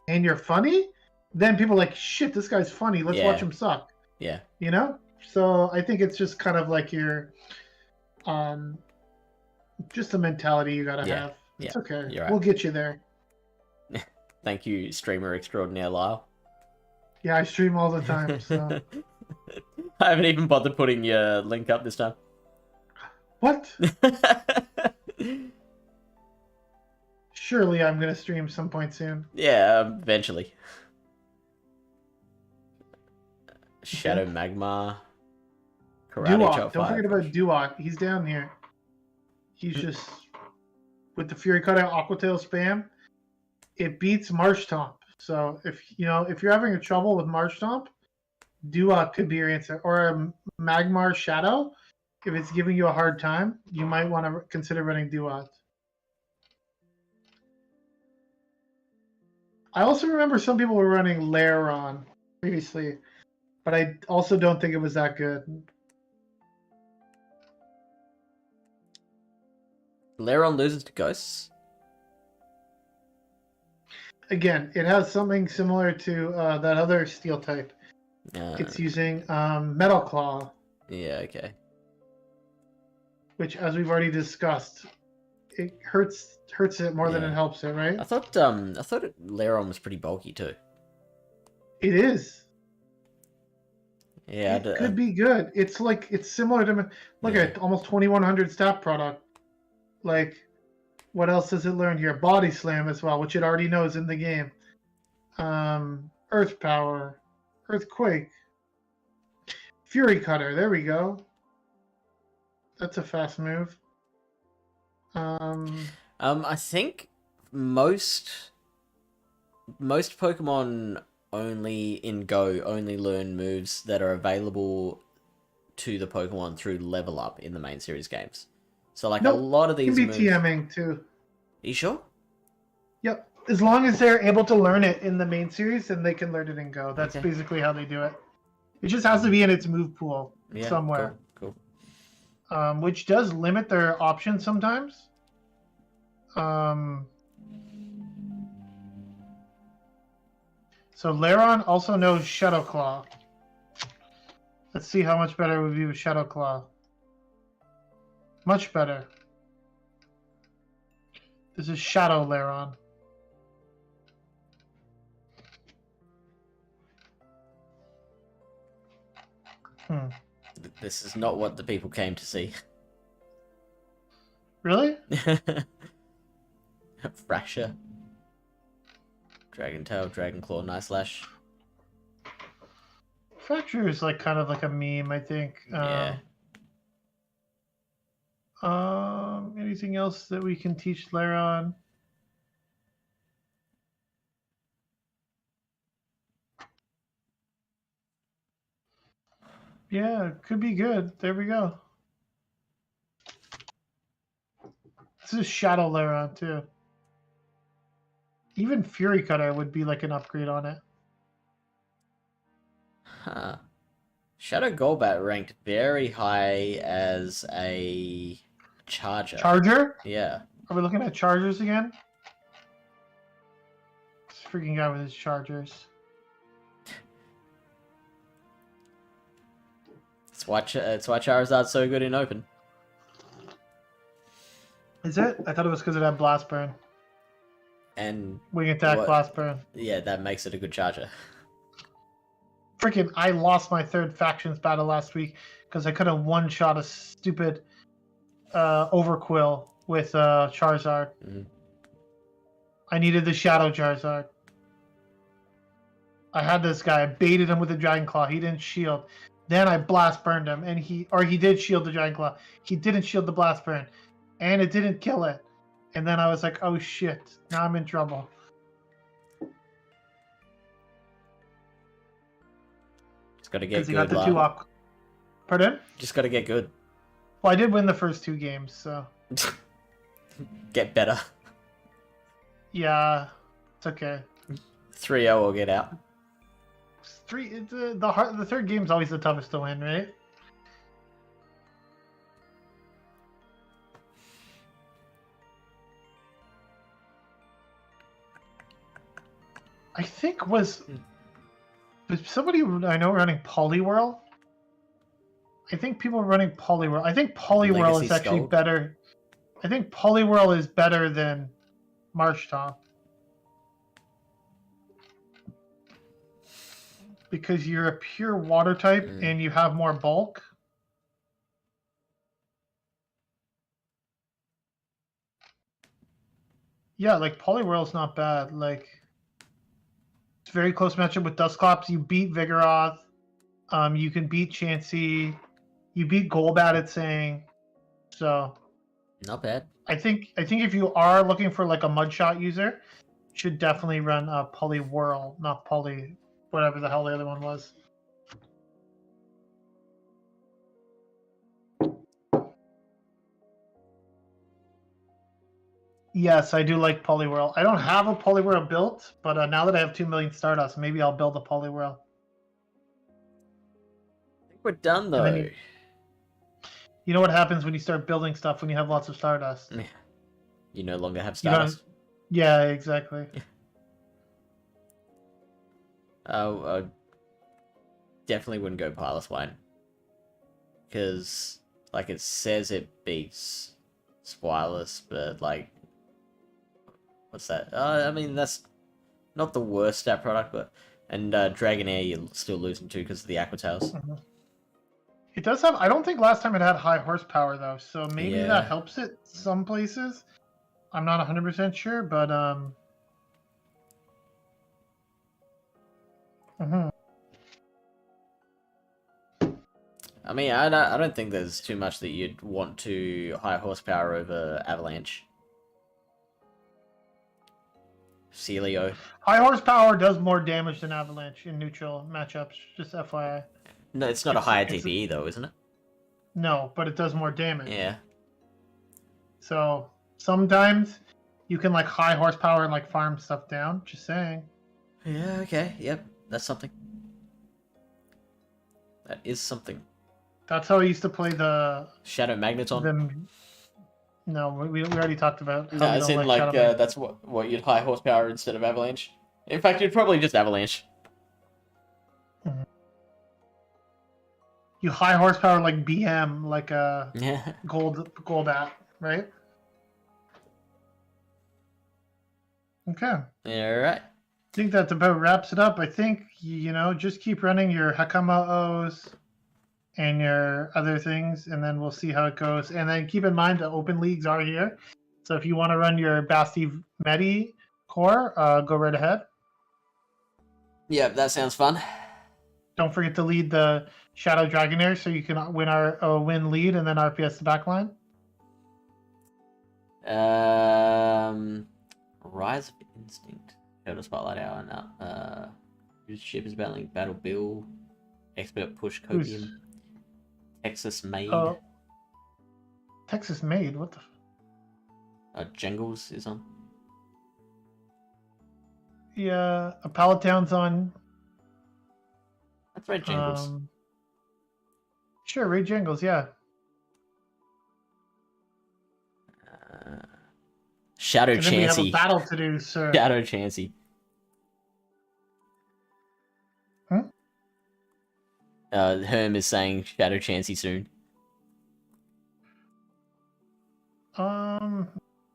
and you're funny, then people are like, shit, this guy's funny. Let's watch him suck. Yeah. You know? So I think it's just kind of like your, just a mentality you gotta have. It's okay. Right. We'll get you there. Thank you, streamer extraordinaire Lyle. Yeah, I stream all the time, so... I haven't even bothered putting your link up this time. What? Surely I'm going to stream some point soon. Yeah, eventually. Shadow Magma. Karate Duot. Don't forget about Duot. He's down here. He's just... With the Fury Cutter Aqua Tail spam, it beats Marshtomp. So if you're having trouble with Marshtomp, Duat could be your answer, or a Magmar Shadow. If it's giving you a hard time, you might want to consider running Duat. I also remember some people were running Lairon previously, but I also don't think it was that good. Lairon loses to Ghosts? Again, it has something similar to that other steel type. It's using Metal Claw. Yeah, okay. Which, as we've already discussed, it hurts it more than it helps it, right? I thought Lairon was pretty bulky too. It is. Yeah, it could be good. It's similar to at almost 2100 stat product. Like, what else does it learn here? Body Slam as well, which it already knows in the game. Earth Power, Earthquake, Fury Cutter. There we go. That's a fast move. I think most Pokemon in Go only learn moves that are available to the Pokemon through level up in the main series games. So a lot of these moves can be TMing too. Are you sure? Yep. As long as they're able to learn it in the main series, then they can learn it in Go. That's basically how they do it. It just has to be in its move pool somewhere. Cool. Which does limit their options sometimes. So Lairon also knows Shadow Claw. Let's see how much better it would be with Shadow Claw. Much better. This is Shadow Lairon. This is not what the people came to see. Really? Fracture. Dragon Tail, Dragon Claw, Nice Slash. Fracture is kind of like a meme, I think. Anything else that we can teach Lairon? Yeah, could be good. There we go. This is Shadow Lairon too. Even Fury Cutter would be like an upgrade on it. Huh. Shadow Golbat ranked very high as a charger. Charger? Yeah. Are we looking at chargers again? This freaking guy with his chargers. It's why Charizard's so good in open. Is it? I thought it was because it had Blast Burn. And Wing Attack, Blast Burn. Yeah, that makes it a good charger. Freaking, I lost my third factions battle last week because I could have one-shot a stupid Overquill with Charizard. I needed the Shadow Charizard. I had this guy. I baited him with the Dragon Claw. He didn't shield. Then I Blast Burned him, and he did shield the Dragon Claw. He didn't shield the Blast Burn, and it didn't kill it. And then I was like, oh shit, now I'm in trouble. Just gotta get good. Got the two up. Pardon? Just gotta get good. Well, I did win the first 2 games, so. Get better. Yeah, it's okay. 3-0 will get out. The third game's always the toughest to win, right? I think was somebody I know running Poliwhirl. I think people are running Poliwhirl. I think Poliwhirl is actually better. I think Poliwhirl is better than Marshtomp. Because you're a pure water type and you have more bulk. Yeah, Poliwhirl's not bad. It's a very close matchup with Dusclops. You beat Vigoroth. You can beat Chansey. You beat Golbat at saying. So not bad. I think if you are looking for a Mudshot user, should definitely run a Poly Whirl, not Poly, whatever the hell the other one was. Yes, I do like Poly Whirl. I don't have a Poly Whirl built, but now that I have 2 million Stardust, maybe I'll build a Poly Whirl. I think we're done though. You know what happens when you start building stuff when you have lots of Stardust? You no longer have Stardust. Yeah, exactly. I definitely wouldn't go Pilot Wine. Because, like, it says it beats Spireless, but, like, what's that? I mean, that's not the worst stat product, but... And Dragonair you're still losing to because of the Aqua Tails. It does have... I don't think last time it had high horsepower, though, so maybe that helps it some places. I'm not 100% sure, but... I mean, I don't think there's too much that you'd want to high horsepower over Avalanche. Celio. High horsepower does more damage than Avalanche in neutral matchups, just FYI. No, it's not a higher DPE though, isn't it? No, but it does more damage. Yeah. So sometimes you can like high horsepower and like farm stuff down. Just saying. Yeah. Okay. Yep. That's something. That is something. That's how I used to play the Shadow Magneton. No, we already talked about. No, as in like that's what you'd high horsepower instead of Avalanche. In fact, you'd probably just Avalanche. You high horsepower like BM, like a gold app, right? Okay. All right. I think that about wraps it up. I think, just keep running your Hakama O's and your other things, and then we'll see how it goes. And then keep in mind the open leagues are here. So if you want to run your Basti Medi core, go right ahead. Yeah, that sounds fun. Don't forget to lead the Shadow Dragonair so you can win lead and then RPS the backline. Rise of Instinct. Go to Spotlight Hour now. Whose ship is battling Battle Bill? Expert Push Copium. Texas Made. Texas Made? What the? Jingles is on. Yeah, a Pallet Town's on. That's Red Jingles. Sure, Red Jingles, yeah. Shadow Chansey. We have a battle to do, sir. Shadow Chansey. Herm is saying Shadow Chansey soon. No,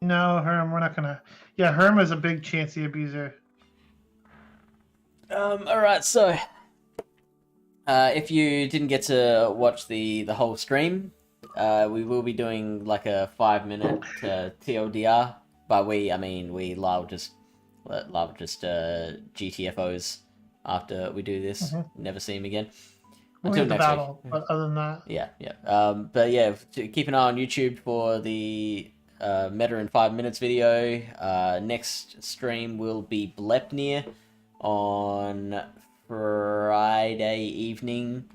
Herm, we're not gonna. Yeah, Herm is a big Chansey abuser. Alright, so if you didn't get to watch the whole stream, we will be doing like a 5-minute TLDR. By we, I mean we love just GTFOs after we do this. Never see him again. Until next battle, week. But other than that. Yeah. But yeah, keep an eye on YouTube for the Meta in 5 minutes video. Next stream will be Blepnir on Friday evening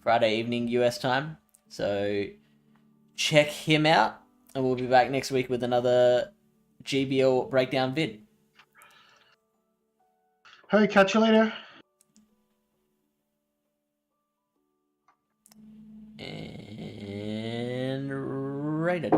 US time. So check him out, and we'll be back next week with another GBL breakdown vid. All right, catch you later. And rated.